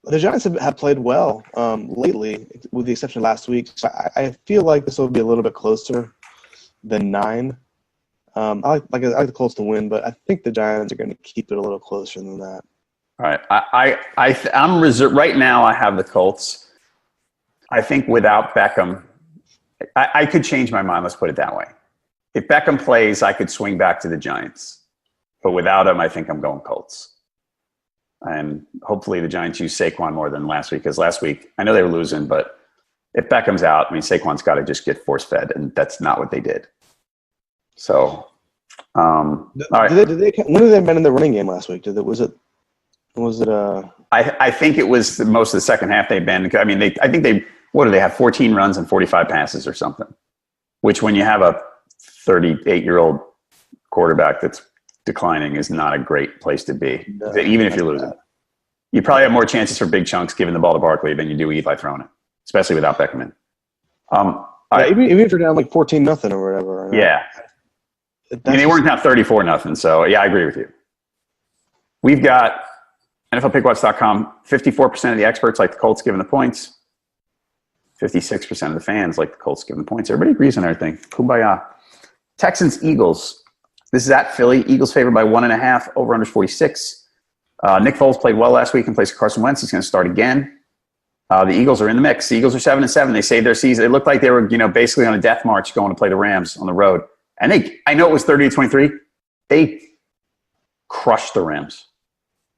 Speaker 2: The Giants have played well lately, with the exception of last week. So I feel like this will be a little bit closer than 9. I like the Colts to win, but I think the Giants are going to keep it a little closer than that.
Speaker 1: All right, I'm reserved right now. I have the Colts. I think without Beckham, I could change my mind. Let's put it that way. If Beckham plays, I could swing back to the Giants, but without him, I think I'm going Colts. And hopefully the Giants use Saquon more than last week, because last week, I know they were losing, but if Beckham's out, I mean, Saquon's got to just get force-fed, and that's not what they did. So, all right.
Speaker 2: When did they been in the running game last week? Was it?
Speaker 1: I think it was most of the second half they banned. I mean, I think they have 14 runs and 45 passes or something, which when you have a 38-year-old quarterback that's declining is not a great place to be,
Speaker 2: No,
Speaker 1: even if you're losing. You probably have more chances for big chunks giving the ball to Barkley than you do Eli throwing it, especially without Beckham in.
Speaker 2: Even if you're down like 14-0 or whatever.
Speaker 1: Yeah. They weren't down 34-0, so yeah, I agree with you. We've got NFLPickwatch.com, 54% of the experts like the Colts giving the points. 56% of the fans like the Colts giving the points. Everybody agrees on everything. Kumbaya. Texans, Eagles. This is at Philly. Eagles favored by 1.5, over under 46. Nick Foles played well last week in place of Carson Wentz. He's going to start again. The Eagles are in the mix. The Eagles are 7-7. They saved their season. It looked like they were, basically on a death march going to play the Rams on the road. And I know it was 30-23. They crushed the Rams.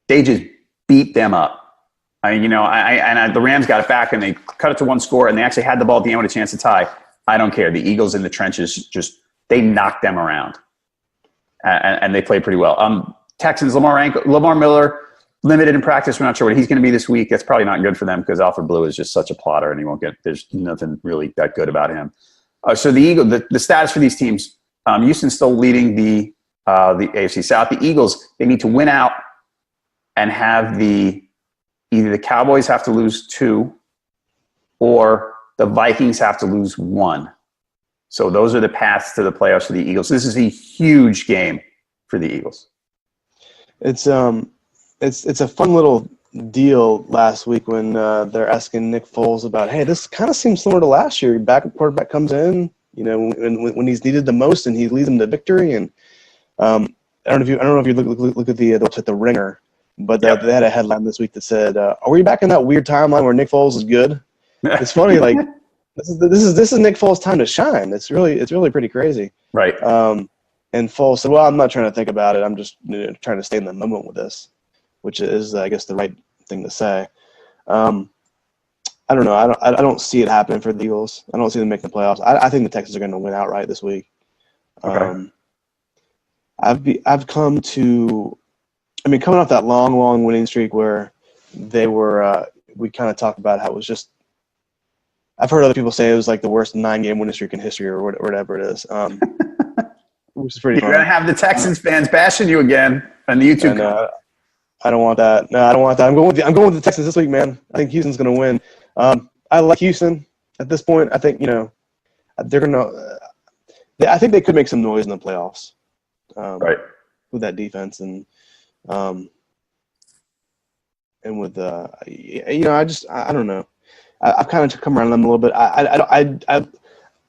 Speaker 1: They just beat them up. The Rams got it back and they cut it to one score and they actually had the ball at the end with a chance to tie. I don't care. The Eagles in the trenches they knocked them around, and they played pretty well. Texans, Lamar Miller, limited in practice. We're not sure what he's going to be this week. That's probably not good for them because Alfred Blue is just such a plotter, and there's nothing really that good about him. So the status for these teams, Houston's still leading the AFC South. The Eagles, they need to win out and have either the Cowboys have to lose 2 or the Vikings have to lose 1. So those are the paths to the playoffs for the Eagles. This is a huge game for the Eagles.
Speaker 2: It's a fun little deal last week when they're asking Nick Foles about, hey, this kind of seems similar to last year. Quarterback comes in, when he's needed the most, and he leads them to victory. And I don't know if you look at the Ringer, but they had a headline this week that said, "Are we back in that weird timeline where Nick Foles is good?" It's funny, like this is Nick Foles' time to shine. It's really pretty crazy,
Speaker 1: right?
Speaker 2: And Foles said, "Well, I'm not trying to think about it. I'm just trying to stay in the moment with this," which is, I guess, the right thing to say. I don't know. I don't see it happening for the Eagles. I don't see them making the playoffs. I think the Texans are going to win outright this week.
Speaker 1: Okay.
Speaker 2: I've come to, coming off that long winning streak where they were, we kind of talked about how it was just, I've heard other people say it was like the worst 9-game winning streak in history or whatever it is. Which is pretty funny.
Speaker 1: You're going to have the Texans fans bashing you again on the YouTube.
Speaker 2: I don't want that. No, I don't want that. I'm going with the Texans this week, man. I think Houston's going to win. I like Houston at this point. I think, they're going to I think they could make some noise in the playoffs.
Speaker 1: Right.
Speaker 2: With that defense and with I don't know. I've kind of come around them a little bit.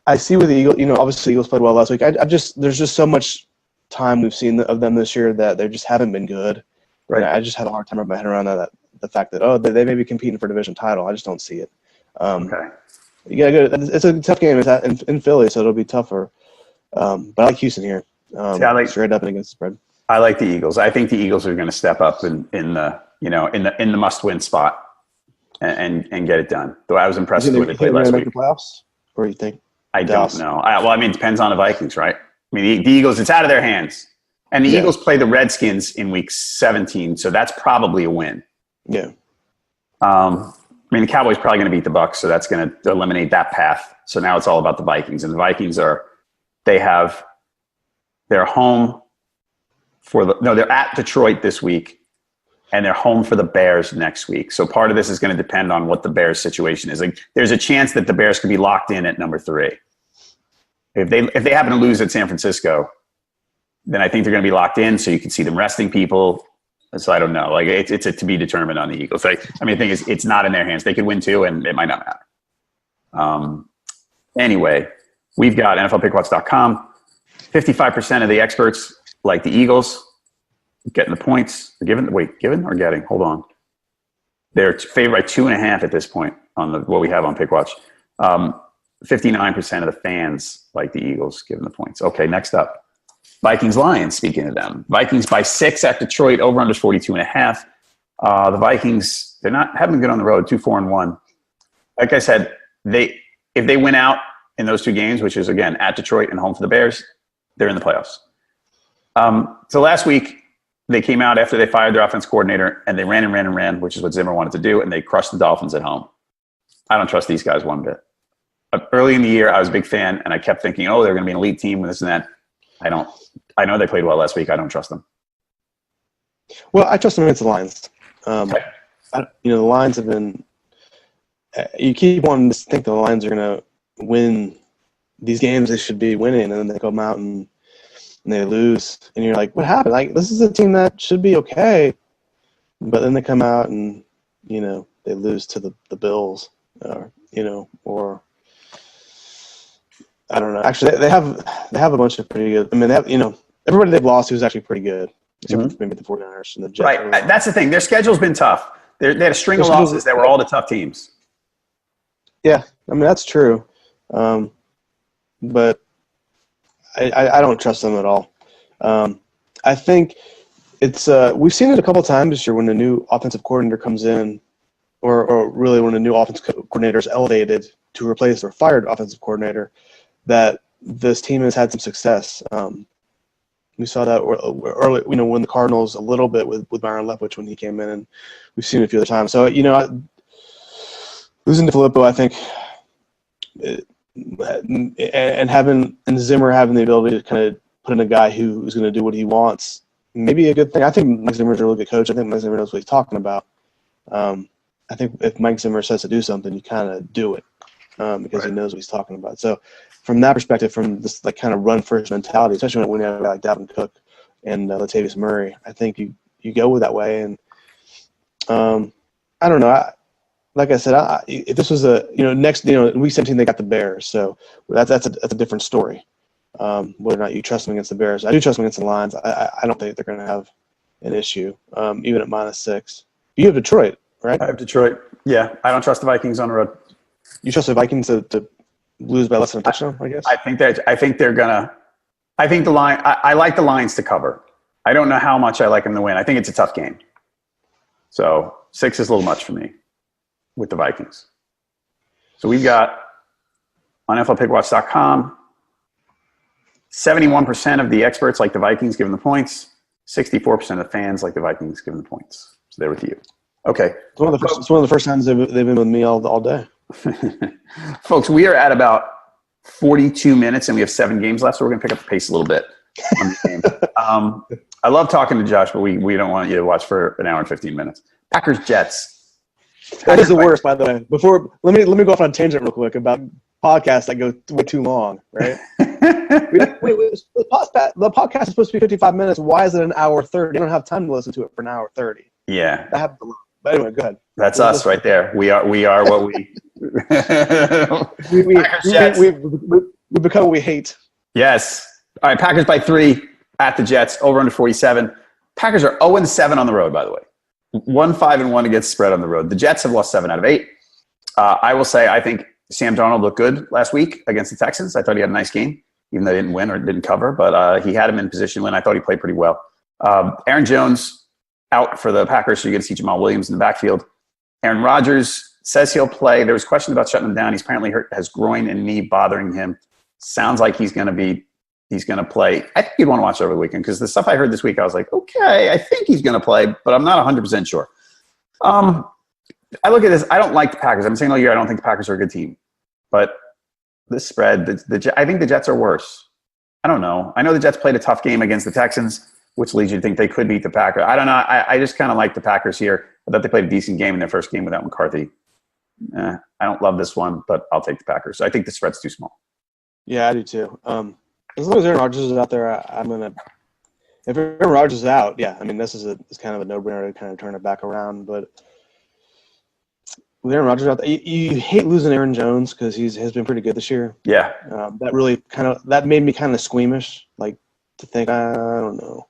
Speaker 2: I see with the Eagles, obviously the Eagles played well last week. There's just so much time we've seen of them this year that they just haven't been good. Right. I just had a hard time wrapping my head around that the fact that they may be competing for a division title. I just don't see it.
Speaker 1: Okay.
Speaker 2: You gotta go. It's a tough game. It's in Philly, so it'll be tougher. But I like Houston here. Straight up and against the spread.
Speaker 1: I like the Eagles. I think the Eagles are going to step up in the must-win spot and get it done. Though I was impressed with the way they played last week.
Speaker 2: Make the playoffs, or you think?
Speaker 1: I don't know. It depends on the Vikings, right? I mean, the Eagles, it's out of their hands. And the Eagles play the Redskins in week 17, so that's probably a win.
Speaker 2: Yeah.
Speaker 1: The Cowboys probably going to beat the Bucs, so that's going to eliminate that path. So now it's all about the Vikings. And the Vikings they're home they're at Detroit this week, and they're home for the Bears next week. So part of this is going to depend on what the Bears situation is. Like, there's a chance that the Bears could be locked in at number 3. If they happen to lose at San Francisco, then I think they're going to be locked in, so you can see them resting people. So I don't know. Like, it's a to be determined on the Eagles. The thing is, it's not in their hands. They could win 2, and it might not matter. Anyway, we've got NFLPickwatch.com. 55% of the experts like the Eagles getting the points. Given or getting? Hold on. They're favored by 2.5 at this point on what we have on Pickwatch. 59% of the fans like the Eagles given the points. Okay, next up. Vikings-Lions, speaking of them. Vikings by 6 at Detroit, over under 42.5. The Vikings, haven't been good on the road, 2-4-1. Like I said, if they win out in those 2 games, which is, again, at Detroit and home for the Bears, they're in the playoffs. So last week, they came out after they fired their offense coordinator, and they ran, which is what Zimmer wanted to do, and they crushed the Dolphins at home. I don't trust these guys one bit. Early in the year, I was a big fan, and I kept thinking, they're going to be an elite team with this and that. I know they played well last week. I don't trust them.
Speaker 2: Well, I trust them against the Lions.
Speaker 1: Okay.
Speaker 2: The Lions have been you keep wanting to think the Lions are going to win these games they should be winning, and then they come out and they lose. And you're like, what happened? Like, this is a team that should be okay. But then they come out and, they lose to the Bills, or I don't know. Actually, they have a bunch of pretty good. I mean, they have, everybody they've lost who's actually pretty good, except for maybe the 49ers and the Jets.
Speaker 1: Right. That's the thing. Their schedule's been tough. They had a string of losses that were all the tough teams.
Speaker 2: Yeah, I mean, that's true. But I don't trust them at all. I think it's we've seen it a couple of times this year when a new offensive coordinator comes in, or really when a new offensive coordinator is elevated to replace their fired offensive coordinator, that this team has had some success. We saw that early, when the Cardinals a little bit with Byron Leftwich when he came in, and we've seen it a few other times. So, losing to Filippo, I think, and Zimmer having the ability to kind of put in a guy who's going to do what he wants, maybe a good thing. I think Mike Zimmer's a really good coach. I think Mike Zimmer knows what he's talking about. I think if Mike Zimmer says to do something, you kind of do it because he knows what he's talking about. So from that perspective, from this kind of run first mentality, especially when you have a guy like Dalvin Cook and Latavius Murray, I think you go with that way. And I don't know. Like I said, if this was next, week 17 they got the Bears, so that's a different story. Whether or not you trust them against the Bears, I do trust them against the Lions. I don't think they're going to have an issue, even at -6. You have Detroit, right?
Speaker 1: I have Detroit. Yeah, I don't trust the Vikings on the road.
Speaker 2: You trust the Vikings to lose by less than a touchdown, I guess?
Speaker 1: I think they're gonna. I think the line. I like the Lions to cover. I don't know how much I like them to win. I think it's a tough game. So 6 is a little much for me with the Vikings. So we've got on NFLPickwatch.com, 71% of the experts like the Vikings given the points. 64% of the fans like the Vikings given the points. So they're with you. Okay.
Speaker 2: It's one of the first times they've been with me all day.
Speaker 1: Folks, we are at about 42 minutes and we have 7 games left, so we're going to pick up the pace a little bit on the game. I love talking to Josh, but we don't want you to watch for an hour and 15 minutes. Packers, Jets.
Speaker 2: That is the worst, by the way. Before let me go off on a tangent real quick about podcasts that go way too long, right? The podcast is supposed to be 55 minutes. Why is it an hour 30? You don't have time to listen to it for an hour 30.
Speaker 1: Yeah.
Speaker 2: That happens a lot. But anyway, go ahead.
Speaker 1: That's us right there. We are what we
Speaker 2: we become what we hate.
Speaker 1: Yes. All right, Packers by 3 at the Jets, over under 47. Packers are 0-7 on the road, by the way. 1-5-1 against spread on the road. The Jets have lost 7 out of 8. I will say I think Sam Darnold looked good last week against the Texans. I thought he had a nice game, even though they didn't win or didn't cover. But he had him in position to win. I thought he played pretty well. Aaron Jones out for the Packers, so you get to see Jamal Williams in the backfield. Aaron Rodgers says he'll play. There was question about shutting him down. He's apparently hurt, has groin and knee bothering him. Sounds like he's going to play. I think you'd want to watch it over the weekend because the stuff I heard this week, I was like, okay, I think he's going to play, but I'm not 100% sure. I look at this. I don't like the Packers. I'm saying all year I don't think the Packers are a good team. But this spread, I think the Jets are worse. I don't know. I know the Jets played a tough game against the Texans, which leads you to think they could beat the Packers. I don't know. I just kind of like the Packers here. I thought they played a decent game in their first game without McCarthy. I don't love this one, but I'll take the Packers. I think the spread's too small.
Speaker 2: Yeah, I do too. As long as Aaron Rodgers is out there, I'm gonna. If Aaron Rodgers is out, yeah, I mean this is kind of a no-brainer to kind of turn it back around. But with Aaron Rodgers out there, you hate losing Aaron Jones because has been pretty good this year.
Speaker 1: Yeah,
Speaker 2: that made me kind of squeamish, like to think I don't know.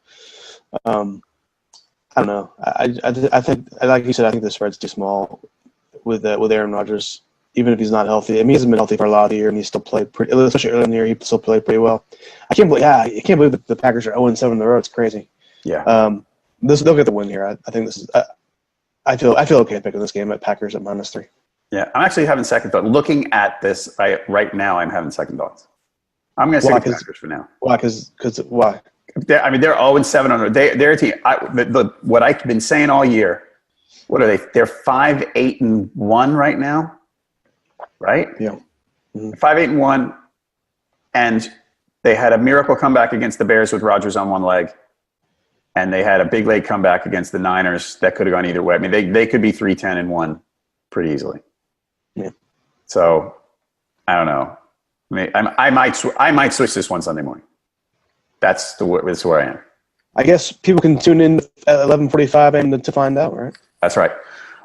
Speaker 2: I don't know. I think, like you said, I think the spread's too small with Aaron Rodgers. Even if he's not healthy, I mean, he hasn't been healthy for a lot of the year, and he still played pretty. Especially early in the year, he still played pretty well. I can't believe that the Packers are 0-7 in a row. It's crazy.
Speaker 1: Yeah.
Speaker 2: They'll get the win here. I think this is. I feel okay picking this game at Packers at -3.
Speaker 1: Yeah, I'm actually having second thought. Looking at this right now, I'm having second thoughts. I'm going to stick with the Packers for now.
Speaker 2: Why? Why?
Speaker 1: I mean, they're 0-7 on the road. They're a team. What I've been saying all year. What are they? They're 5-8-1 right now. Right?
Speaker 2: Yeah. Mm-hmm.
Speaker 1: 5-8-1, and They had a miracle comeback against the Bears with Rodgers on one leg. And they had a big late comeback against the Niners that could have gone either way. I mean, they could be 3-10-1 pretty easily.
Speaker 2: Yeah.
Speaker 1: So, I don't know. I might switch this one Sunday morning. That's where I am.
Speaker 2: I guess people can tune in at 11:45 a.m. to find out, right?
Speaker 1: That's right.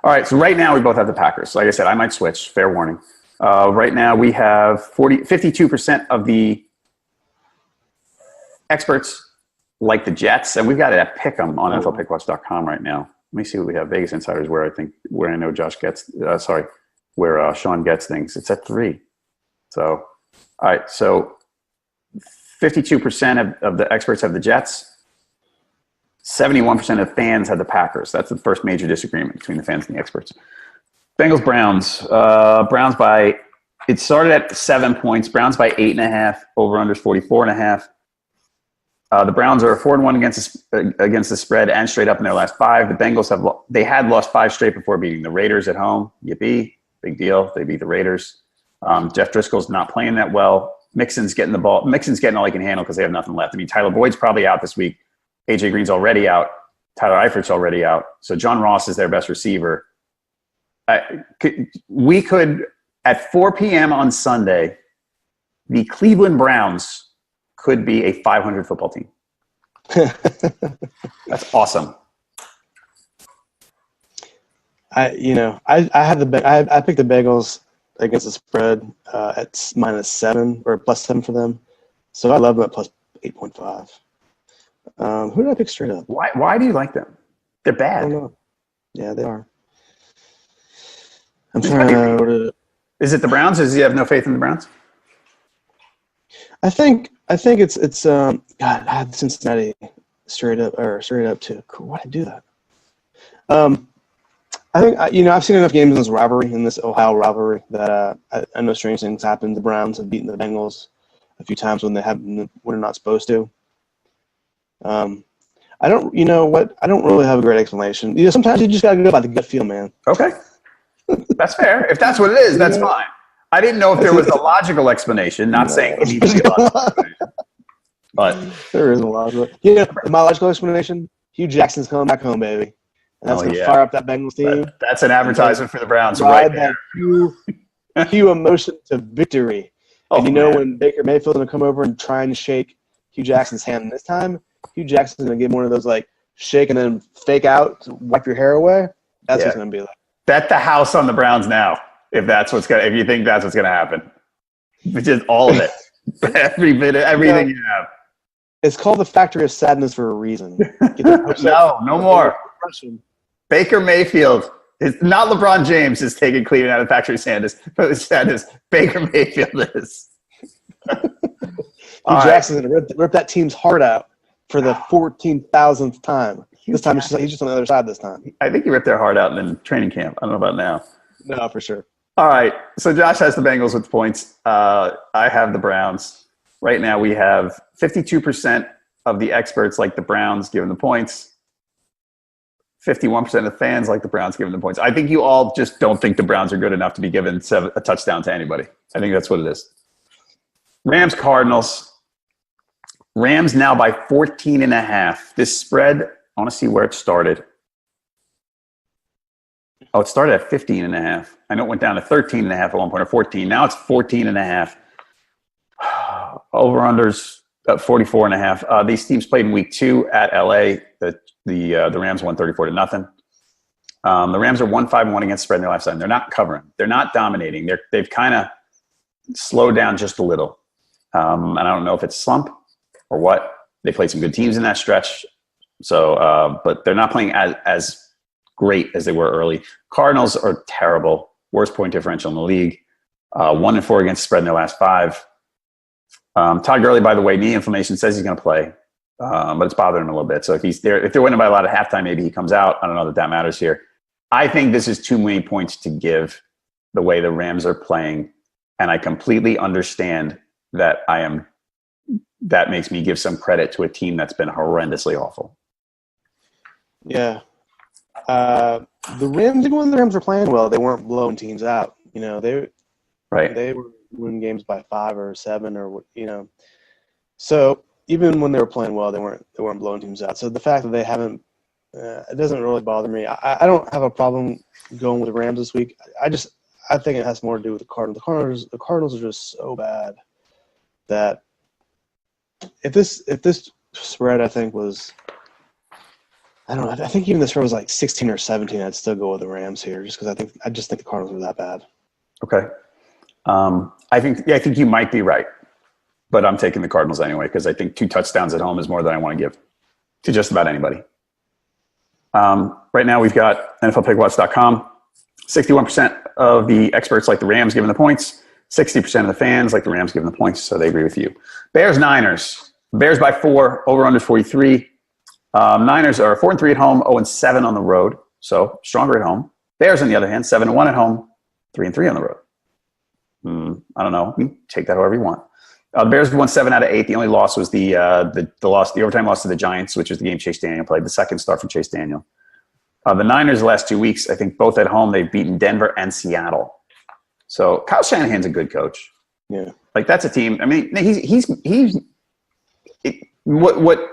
Speaker 1: All right, so right now we both have the Packers. Like I said, I might switch. Fair warning. Right now we have 52% of the experts like the Jets, and we've got it at Pick'em on NFLPickwatch.com right now. Let me see what we have. Vegas Insiders, where I know where Sean gets things. It's at 3. So, all right, so 52% of the experts have the Jets. 71% of fans have the Packers. That's the first major disagreement between the fans and the experts. Bengals, Browns. Browns by, it started at 7 points. Browns by 8.5. Over-unders 44.5. The Browns are 4-1 against the spread and straight up in their last 5. The Bengals had lost 5 straight before beating the Raiders at home. Yippee. Big deal. They beat the Raiders. Jeff Driscoll's not playing that well. Mixon's getting the ball. Mixon's getting all he can handle because they have nothing left. I mean, Tyler Boyd's probably out this week. AJ Green's already out. Tyler Eifert's already out. So John Ross is their best receiver. We could, at 4 p.m. on Sunday, the Cleveland Browns could be a 500 football team. That's awesome.
Speaker 2: I picked the Bengals against the spread at -7 or +7 for them. So I love them at +8.5. Who did I pick straight up?
Speaker 1: Why do you like them? They're bad.
Speaker 2: I don't know. Yeah, they are. I'm trying to.
Speaker 1: Is it the Browns? Or do you have no faith in the Browns?
Speaker 2: I think it's God. I had Cincinnati straight up too. Cool. Why did I do that? I think I've seen enough games in this Ohio rivalry that I know strange things happen. The Browns have beaten the Bengals a few times when they're not supposed to. I don't really have a great explanation. Sometimes you just gotta go by the gut feel, man.
Speaker 1: Okay. That's fair. If that's what it is, that's fine. I didn't know if there was a logical explanation, not saying it needs to be a logical explanation. But
Speaker 2: there is a logical. My logical explanation, Hugh Jackson's coming back home, baby. And that's gonna fire up that Bengals team.
Speaker 1: That's an advertisement for the Browns right there.
Speaker 2: Hugh emotion to victory. And when Baker Mayfield's gonna come over and try and shake Hugh Jackson's hand this time, Hugh Jackson's going to get one of those, shake and then fake out to wipe your hair away. That's what's going to be like. Bet
Speaker 1: the house on the Browns now, if you think that's what's going to happen. Just all of it. Every bit, everything you have.
Speaker 2: It's called the Factory of Sadness for a reason.
Speaker 1: No more. Baker Mayfield. It's not LeBron James is taking Cleveland out of the Factory of Sadness. Baker Mayfield is.
Speaker 2: Hugh Jackson's going to rip that team's heart out for the 14,000th time. This time he's just on the other side this time.
Speaker 1: I think he ripped their heart out in training camp. I don't know about now.
Speaker 2: No, for sure.
Speaker 1: All right. So Josh has the Bengals with points. I have the Browns. Right now we have 52% of the experts like the Browns giving the points. 51% of fans like the Browns giving the points. I think you all just don't think the Browns are good enough to be given a touchdown to anybody. I think that's what it is. Rams, Cardinals. Rams now by 14.5. This spread, I want to see where it started. Oh, it started at 15.5. I know it went down to 13.5 at one point, or 14. Now it's 14.5. Over-unders at 44.5. These teams played in week 2 at LA. The Rams won 34-0. The Rams are 1-5-1 against spread in their last 7. They're not covering. They're not dominating. They've kind of slowed down just a little. And I don't know if it's slump or what. They played some good teams in that stretch. So, but they're not playing as great as they were early. Cardinals are terrible. Worst point differential in the league. 1-4 against spread in their last 5. Todd Gurley, by the way, knee inflammation, says he's going to play. But it's bothering him a little bit. So if they're winning by a lot at halftime, maybe he comes out. I don't know that matters here. I think this is too many points to give the way the Rams are playing. And I completely understand that that makes me give some credit to a team that's been horrendously awful.
Speaker 2: Yeah. The Rams, even when the Rams were playing well, they weren't blowing teams out. They were winning games by 5 or 7 or. So even when they were playing well, they weren't blowing teams out. So the fact that they haven't, it doesn't really bother me. I don't have a problem going with the Rams this week. I think it has more to do with the Cardinals. The Cardinals are just so bad that if this spread, I think was, I don't know. I think even the spread was like 16 or 17. I'd still go with the Rams here, just because I just think the Cardinals are that bad.
Speaker 1: Okay. I think you might be right, but I'm taking the Cardinals anyway because I think 2 touchdowns at home is more than I want to give to just about anybody. Right now we've got NFLPickwatch.com. 61% of the experts like the Rams giving the points. 60% of the fans like the Rams giving the points, so they agree with you. Bears-Niners. Bears by 4, over-under 43. Niners are 4-3 at home, 0-7 on the road, so stronger at home. Bears, on the other hand, 7-1 at home, 3-3 on the road. I don't know. Take that however you want. The Bears won 7 out of 8. The only loss was the overtime loss to the Giants, which was the game Chase Daniel played, the second start for Chase Daniel. The Niners, the last 2 weeks, I think both at home, they've beaten Denver and Seattle. So Kyle Shanahan's a good coach.
Speaker 2: Yeah,
Speaker 1: like that's a team. I mean, what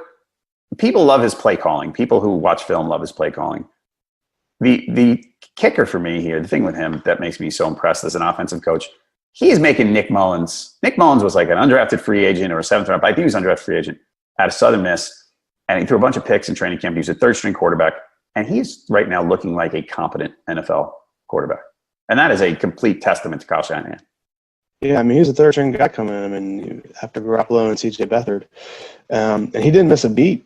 Speaker 1: people love his play calling. People who watch film love his play calling. The kicker for me here, the thing with him that makes me so impressed as an offensive coach, he is making Nick Mullins. Nick Mullins was like an undrafted free agent or a 7th round. I think he was an undrafted free agent out of Southern Miss, and he threw a bunch of picks in training camp. He was a 3rd-string quarterback, and he's right now looking like a competent NFL quarterback. And that is a complete testament to Kyle Shanahan.
Speaker 2: Yeah, I mean, he's a 3rd-string guy coming in. I mean, after Garoppolo and C.J. Beathard, and he didn't miss a beat.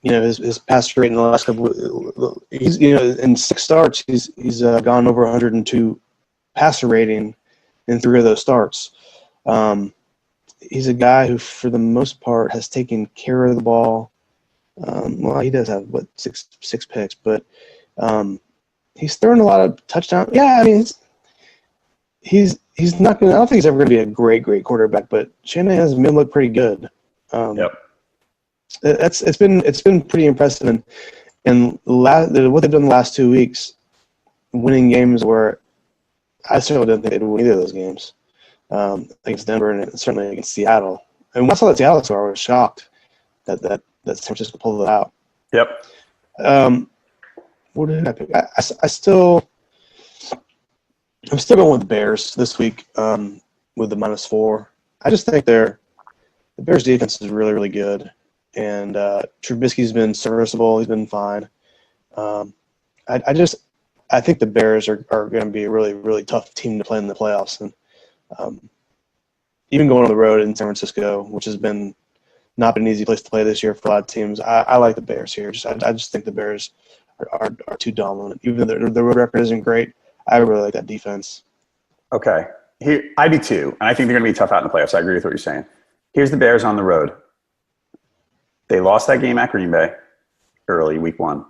Speaker 2: His pass rate in the last couple, he's in 6 starts, he's gone over 102 passer rating in 3 of those starts. He's a guy who, for the most part, has taken care of the ball. Well, he does have six picks, but he's throwing a lot of touchdowns. Yeah, I mean, he's not going. I don't think he's ever going to be a great quarterback, but Shanahan's made him look pretty good.
Speaker 1: Yep.
Speaker 2: It's been pretty impressive, and what they've done the last 2 weeks, winning games where I certainly didn't think they'd win either of those games against Denver and certainly against Seattle. And once I saw the Seattle score, I was shocked that San Francisco pulled it out.
Speaker 1: Yep.
Speaker 2: What did I pick? I'm still going with the Bears this week with the -4. I just think the Bears defense is really, really good. And Trubisky's been serviceable. He's been fine. I think the Bears are going to be a really, really tough team to play in the playoffs. And even going on the road in San Francisco, which has not been an easy place to play this year for a lot of teams, I like the Bears here. I just think the Bears are too dominant. Even though their road record isn't great, I really like that defense.
Speaker 1: Okay. Here, I do too. And I think they're going to be tough out in the playoffs. I agree with what you're saying. Here's the Bears on the road. They lost that game at Green Bay early, week 1.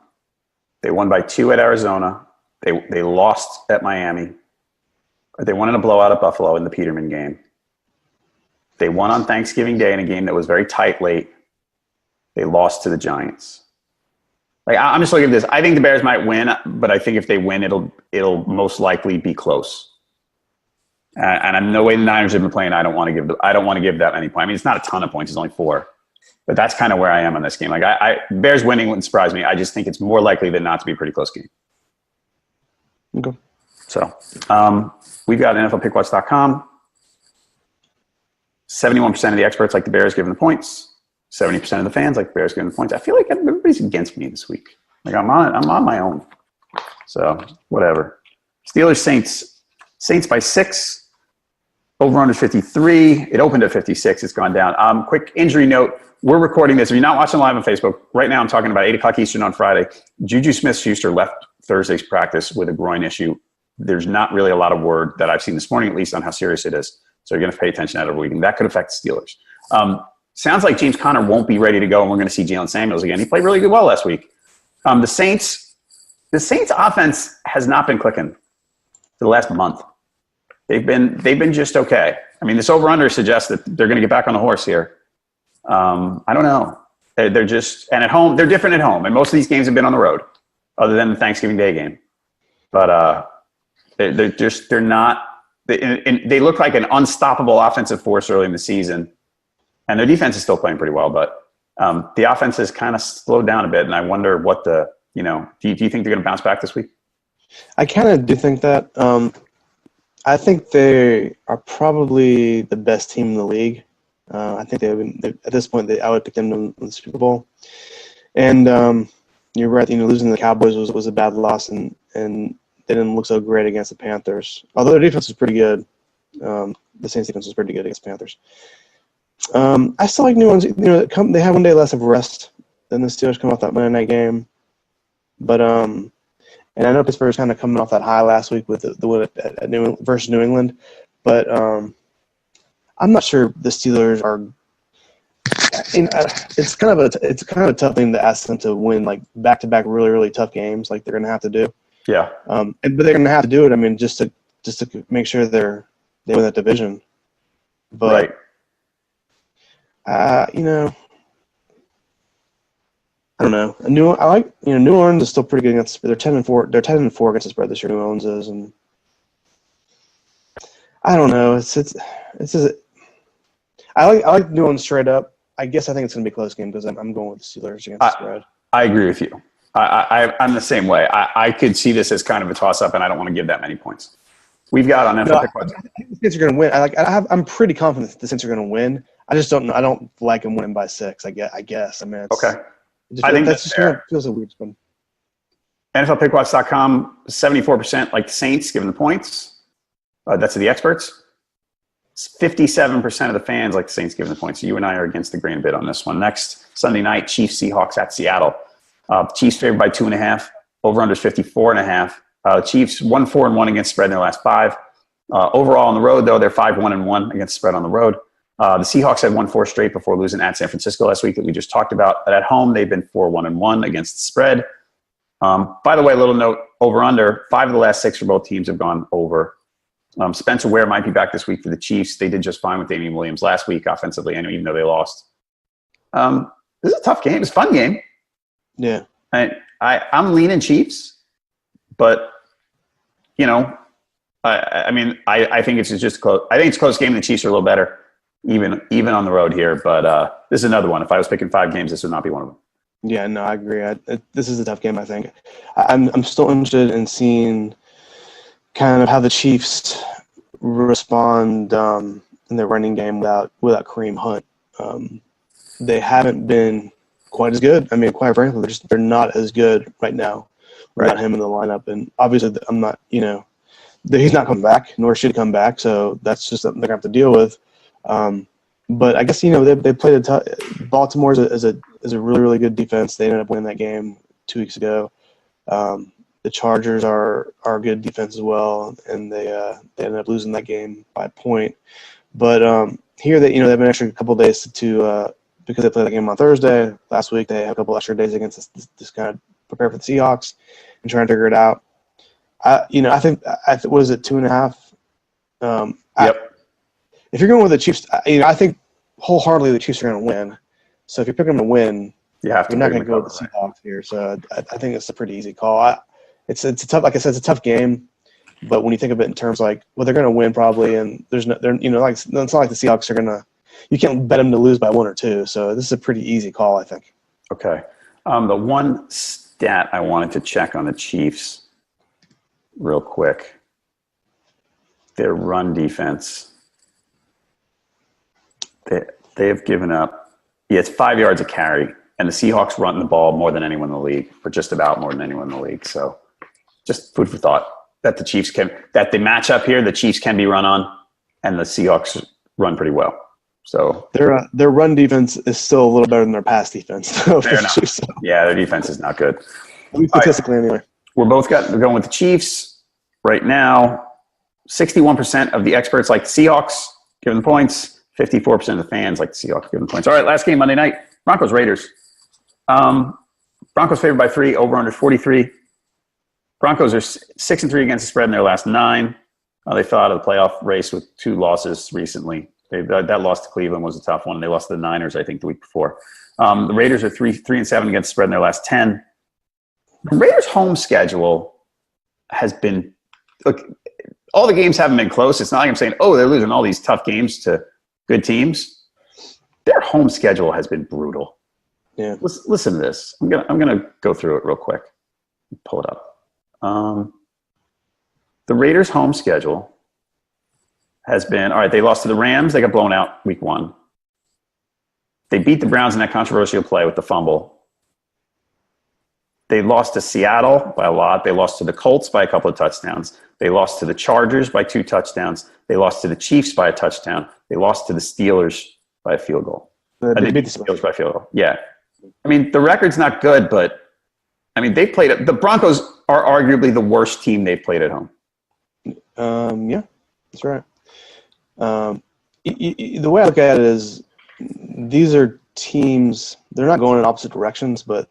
Speaker 1: They won by 2 at Arizona. They lost at Miami. They won in a blowout at Buffalo in the Peterman game. They won on Thanksgiving Day in a game that was very tight late. They lost to the Giants. I'm just looking at this. I think the Bears might win, but I think if they win, it'll most likely be close. And I'm no way the Niners have been playing. I don't want to give that any point. I mean, it's not a ton of points. It's only 4. But that's kind of where I am on this game. Bears winning wouldn't surprise me. I just think it's more likely than not to be a pretty close game.
Speaker 2: Okay.
Speaker 1: So we've got NFLPickwatch.com. 71% of the experts like the Bears giving the points. 70% of the fans like the Bears giving the points. I feel like everybody's against me this week. I'm on my own. So whatever. Steelers Saints. Saints by 6. Over under 53. It opened at 56. It's gone down. Quick injury note. We're recording this. If you're not watching live on Facebook, right now I'm talking about 8 o'clock Eastern on Friday. Juju Smith-Schuster left Thursday's practice with a groin issue. There's not really a lot of word that I've seen this morning, at least, on how serious it is. So you're going to pay attention to that over the weekend. That could affect the Steelers. Sounds like James Conner won't be ready to go, and we're going to see Jalen Samuels again. He played really well last week. The Saints offense has not been clicking for the last month. They've been just okay. I mean, this over-under suggests that they're going to get back on the horse here. I don't know. They're just – and at home, they're different at home. And most of these games have been on the road, other than the Thanksgiving Day game. But they're not – they look like an unstoppable offensive force early in the season. And their defense is still playing pretty well, but the offense has kind of slowed down a bit. And I wonder what do you think they're going to bounce back this week?
Speaker 2: I kind of do think that. I think they are probably the best team in the league. I think at this point, I would pick them to win the Super Bowl. And you're right. Losing to the Cowboys was a bad loss, and they didn't look so great against the Panthers. Although their defense was pretty good. The Saints defense was pretty good against the Panthers. I still like New Orleans. They have one day less of rest than the Steelers come off that Monday night game. But and I know Pittsburgh's kind of coming off that high last week with the win versus New England. But I'm not sure the Steelers are. It's kind of a tough thing to ask them to win like back-to-back really, really tough games like they're going to have to do.
Speaker 1: Yeah.
Speaker 2: But they're going to have to do it. I mean, just to make sure they win that division. But
Speaker 1: right.
Speaker 2: I don't know. New Orleans is still pretty good against. They're 10-4. They're 10-4 against the spread this year. New Orleans is, and I don't know. I like New Orleans straight up. I guess I think it's going to be a close game because I'm going with the Steelers against the spread.
Speaker 1: I agree with you. I'm the same way. I could see this as kind of a toss-up, and I don't want to give that many points. We've got on NFL Pickwatch.
Speaker 2: I think the Saints are going to win. I'm pretty confident that the Saints are going to win. I just don't know. I don't like them winning by 6. I guess. I mean,
Speaker 1: okay. I think that's fair.
Speaker 2: Feels a weird spin.
Speaker 1: NFLPickwatch.com, 74% like the Saints, given the points. That's the experts. 57% of the fans like the Saints, given the points. So you and I are against the grain a bit on this one. Next, Sunday night, Chiefs Seahawks at Seattle. Chiefs favored by 2.5. Over-under is 54.5. Chiefs 1-4-1 against spread in their last 5. Overall on the road, though, they're 5-1-1 against spread on the road. The Seahawks had won 4 straight before losing at San Francisco last week that we just talked about. But at home, they've been 4-1-1 against the spread. By the way, a little note, over-under, 5 of the last 6 for both teams have gone over. Spencer Ware might be back this week for the Chiefs. They did just fine with Damian Williams last week offensively, even though they lost. This is a tough game. It's a fun game.
Speaker 2: Yeah.
Speaker 1: I'm leaning Chiefs, but, I think it's just close. I think it's a close game. The Chiefs are a little better. Even on the road here, but this is another one. If I was picking 5 games, this would not be one of them.
Speaker 2: Yeah, no, I agree. This is a tough game, I think. I'm still interested in seeing kind of how the Chiefs respond in their running game without Kareem Hunt. They haven't been quite as good. I mean, quite frankly, they're not as good right now without him in the lineup. And obviously, I'm not, he's not coming back, nor should he come back. So that's just something they're going to have to deal with. But I guess they played Baltimore is a really, really good defense. They ended up winning that game 2 weeks ago. The Chargers are a good defense as well, and they ended up losing that game by a point. But here they've been extra a couple of days to because they played the game on Thursday last week. They had a couple extra days against this kind of prepare for the Seahawks and trying to figure it out. I think what is it 2.5?
Speaker 1: Yep.
Speaker 2: If you're going with the Chiefs, I think wholeheartly the Chiefs are going to win. So if you're picking them to win, you're not going to go with the Seahawks here. So I think it's a pretty easy call. It's a tough, like I said, it's a tough game. But when you think of it in terms like, well, they're going to win probably, and it's not like the Seahawks are going to. You can't bet them to lose by 1 or 2. So this is a pretty easy call, I think.
Speaker 1: Okay. The one stat I wanted to check on the Chiefs, real quick, their run defense. They have given up, it's 5 yards a carry, and the Seahawks run the ball more than anyone in the league, or just about more than anyone in the league. So just food for thought that the matchup here, the Chiefs can be run on, and the Seahawks run pretty well. So
Speaker 2: their run defense is still a little better than their pass defense.
Speaker 1: Fair enough. Yeah, their defense is not good.
Speaker 2: Statistically, anyway.
Speaker 1: We're going with the Chiefs right now. 61% of the experts like the Seahawks, given the points. 54% of the fans like the Seahawks, given the points. All right, last game Monday night. Broncos Raiders. Broncos favored by 3. Over under 43. Broncos are 6-3 against the spread in their last 9. They fell out of the playoff race with 2 losses recently. That loss to Cleveland was a tough one. They lost to the Niners, I think, the week before. The Raiders are 3-7 against the spread in their last 10. The Raiders' home schedule has been – look, all the games haven't been close. It's not like I'm saying, they're losing all these tough games to good teams. their home schedule has been brutal.
Speaker 2: Yeah.
Speaker 1: Listen to this. I'm gonna go through it real quick. Pull it up. The Raiders' home schedule has been all right. They lost to the Rams. They got blown out week 1. They beat the Browns in that controversial play with the fumble. They lost to Seattle by a lot. They lost to the Colts by a couple of touchdowns. They lost to the Chargers by 2 touchdowns. They lost to the Chiefs by a touchdown. They lost to the Steelers by a field goal.
Speaker 2: They beat the
Speaker 1: Steelers by a field goal. Yeah. I mean, the record's not good, but I mean, they played. The Broncos are arguably the worst team they've played at home.
Speaker 2: Yeah, that's right. The way I look at it is these are teams, they're not going in opposite directions, but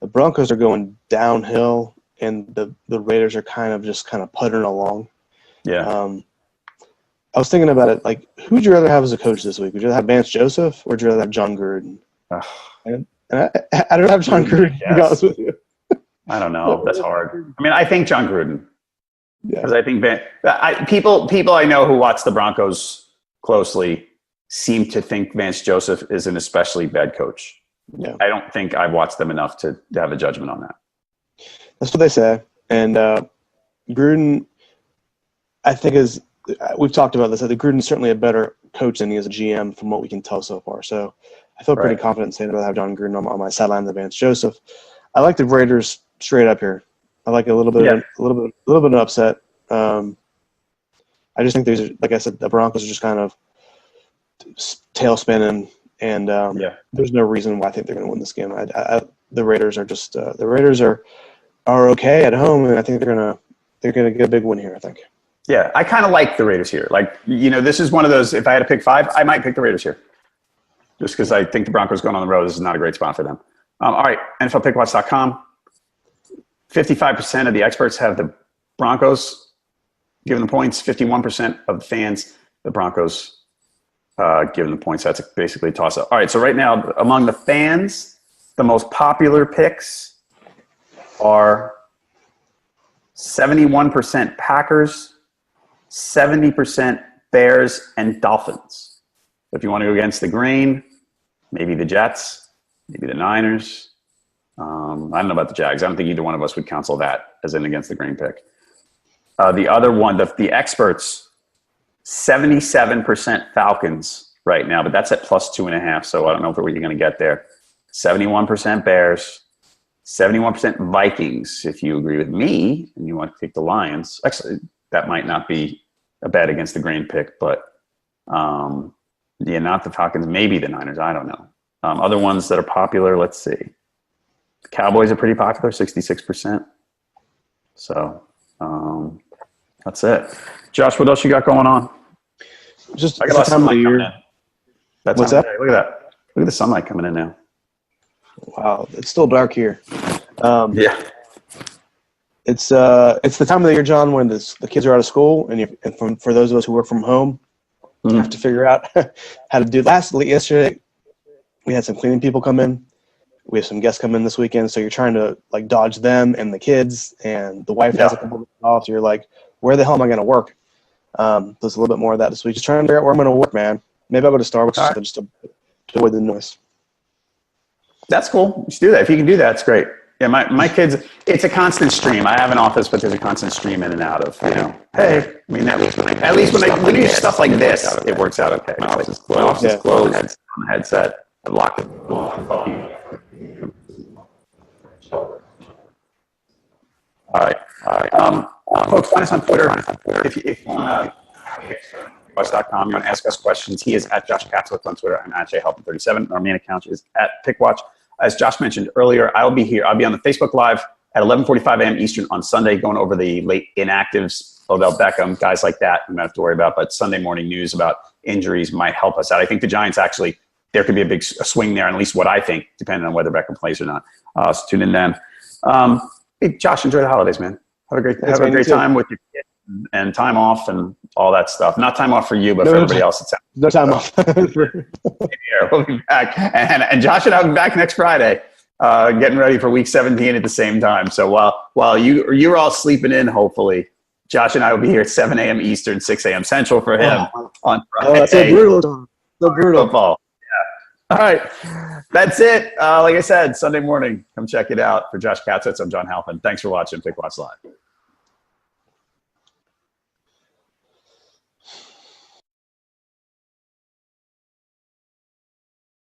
Speaker 2: the Broncos are going downhill and the Raiders are kind of puttering along.
Speaker 1: Yeah.
Speaker 2: I was thinking about it, like, who would you rather have as a coach this week? Would you rather have Vance Joseph or would you rather have John Gruden? And I don't have John Gruden, to be honest with you.
Speaker 1: I don't know. That's hard. I mean, I think John Gruden.
Speaker 2: Yeah.
Speaker 1: Because I think people I know who watch the Broncos closely seem to think Vance Joseph is an especially bad coach.
Speaker 2: Yeah.
Speaker 1: I don't think I've watched them enough to have a judgment on that.
Speaker 2: That's what they say. And Gruden, I think, we've talked about this. I think Gruden's certainly a better coach than he is a GM from what we can tell so far. So I feel pretty confident saying that I have John Gruden on my sideline than Vance Joseph. I like the Raiders straight up here. I like a little bit of an upset. I just think like I said, the Broncos are just kind of tail spinning, and there's no reason why I think they're going to win this game. The Raiders are just the Raiders are okay at home, and I think they're gonna get a big win here. I think.
Speaker 1: Yeah, I kind of like the Raiders here. Like, this is one of those. If I had to pick 5, I might pick the Raiders here, just because I think the Broncos going on the road. This is not a great spot for them. All right, NFLPickwatch.com. 55% of the experts have the Broncos giving the points. 51% of the fans, the Broncos giving the points. That's basically a toss-up. All right, so right now, among the fans, the most popular picks are 71% Packers, 70% Bears, and Dolphins. If you want to go against the grain, maybe the Jets, maybe the Niners. I don't know about the Jags. I don't think either one of us would counsel that as an against the grain pick. The other one, the experts, 77% Falcons right now, but that's at plus 2.5. So I don't know if we're going to get there. 71% Bears, 71% Vikings. If you agree with me and you want to take the Lions, actually, that might not be a bad against the grain pick, but not the Falcons, maybe the Niners. I don't know. Other ones that are popular, let's see. The Cowboys are pretty popular, 66%. So that's it. Josh, what else you got going on?
Speaker 2: Just
Speaker 1: I got a lot of sunlight coming in.
Speaker 2: What's that?
Speaker 1: Look at that. Look at the sunlight coming in now.
Speaker 2: Wow, it's still dark here.
Speaker 1: Yeah.
Speaker 2: It's the time of the year, John, when the kids are out of school, and for those of us who work from home, you have to figure out how to do. Yesterday, we had some cleaning people come in. We have some guests come in this weekend, so you're trying to like dodge them and the kids, and the wife has a couple of off. So you're like, where the hell am I going to work? There's a little bit more of that this week. Just trying to figure out where I'm going to work, man. Maybe I'll go to Starbucks just to avoid the noise.
Speaker 1: That's cool. You should do that. If you can do that, it's great. Yeah, my kids, it's a constant stream. I have an office, but there's a constant stream in and out of, hey, I mean, at least when I do stuff like this, it works out okay. My office is closed. On the headset. I lock it. All right. Folks, find us on Twitter. If you want Pickwatch.com, you want to ask us questions. He is at Josh Katzowitz on Twitter. I'm at Halpin37. Our main account is at Pickwatch. As Josh mentioned earlier, I'll be here. I'll be on the Facebook Live at 11:45 a.m. Eastern on Sunday, going over the late inactives, Odell Beckham, guys like that. We don't have to worry about. But Sunday morning news about injuries might help us out. I think the Giants actually, there could be a swing there, at least what I think, depending on whether Beckham plays or not. So tune in then. Hey, Josh, enjoy the holidays, man. Have a great time with your kids and time off and all that stuff. Not time off for you, but for everybody else. It's
Speaker 2: no time off.
Speaker 1: We'll be back. And Josh and I will be back next Friday, getting ready for week 17 at the same time. So while you're all sleeping in, hopefully, Josh and I will be here at 7 a.m. Eastern, 6 a.m. Central for him on Friday.
Speaker 2: Oh, that's so brutal. So brutal.
Speaker 1: Football. All right. That's it. Like I said, Sunday morning, come check it out. For Josh Katzowitz, I'm John Halpin. Thanks for watching Pickwatch Live.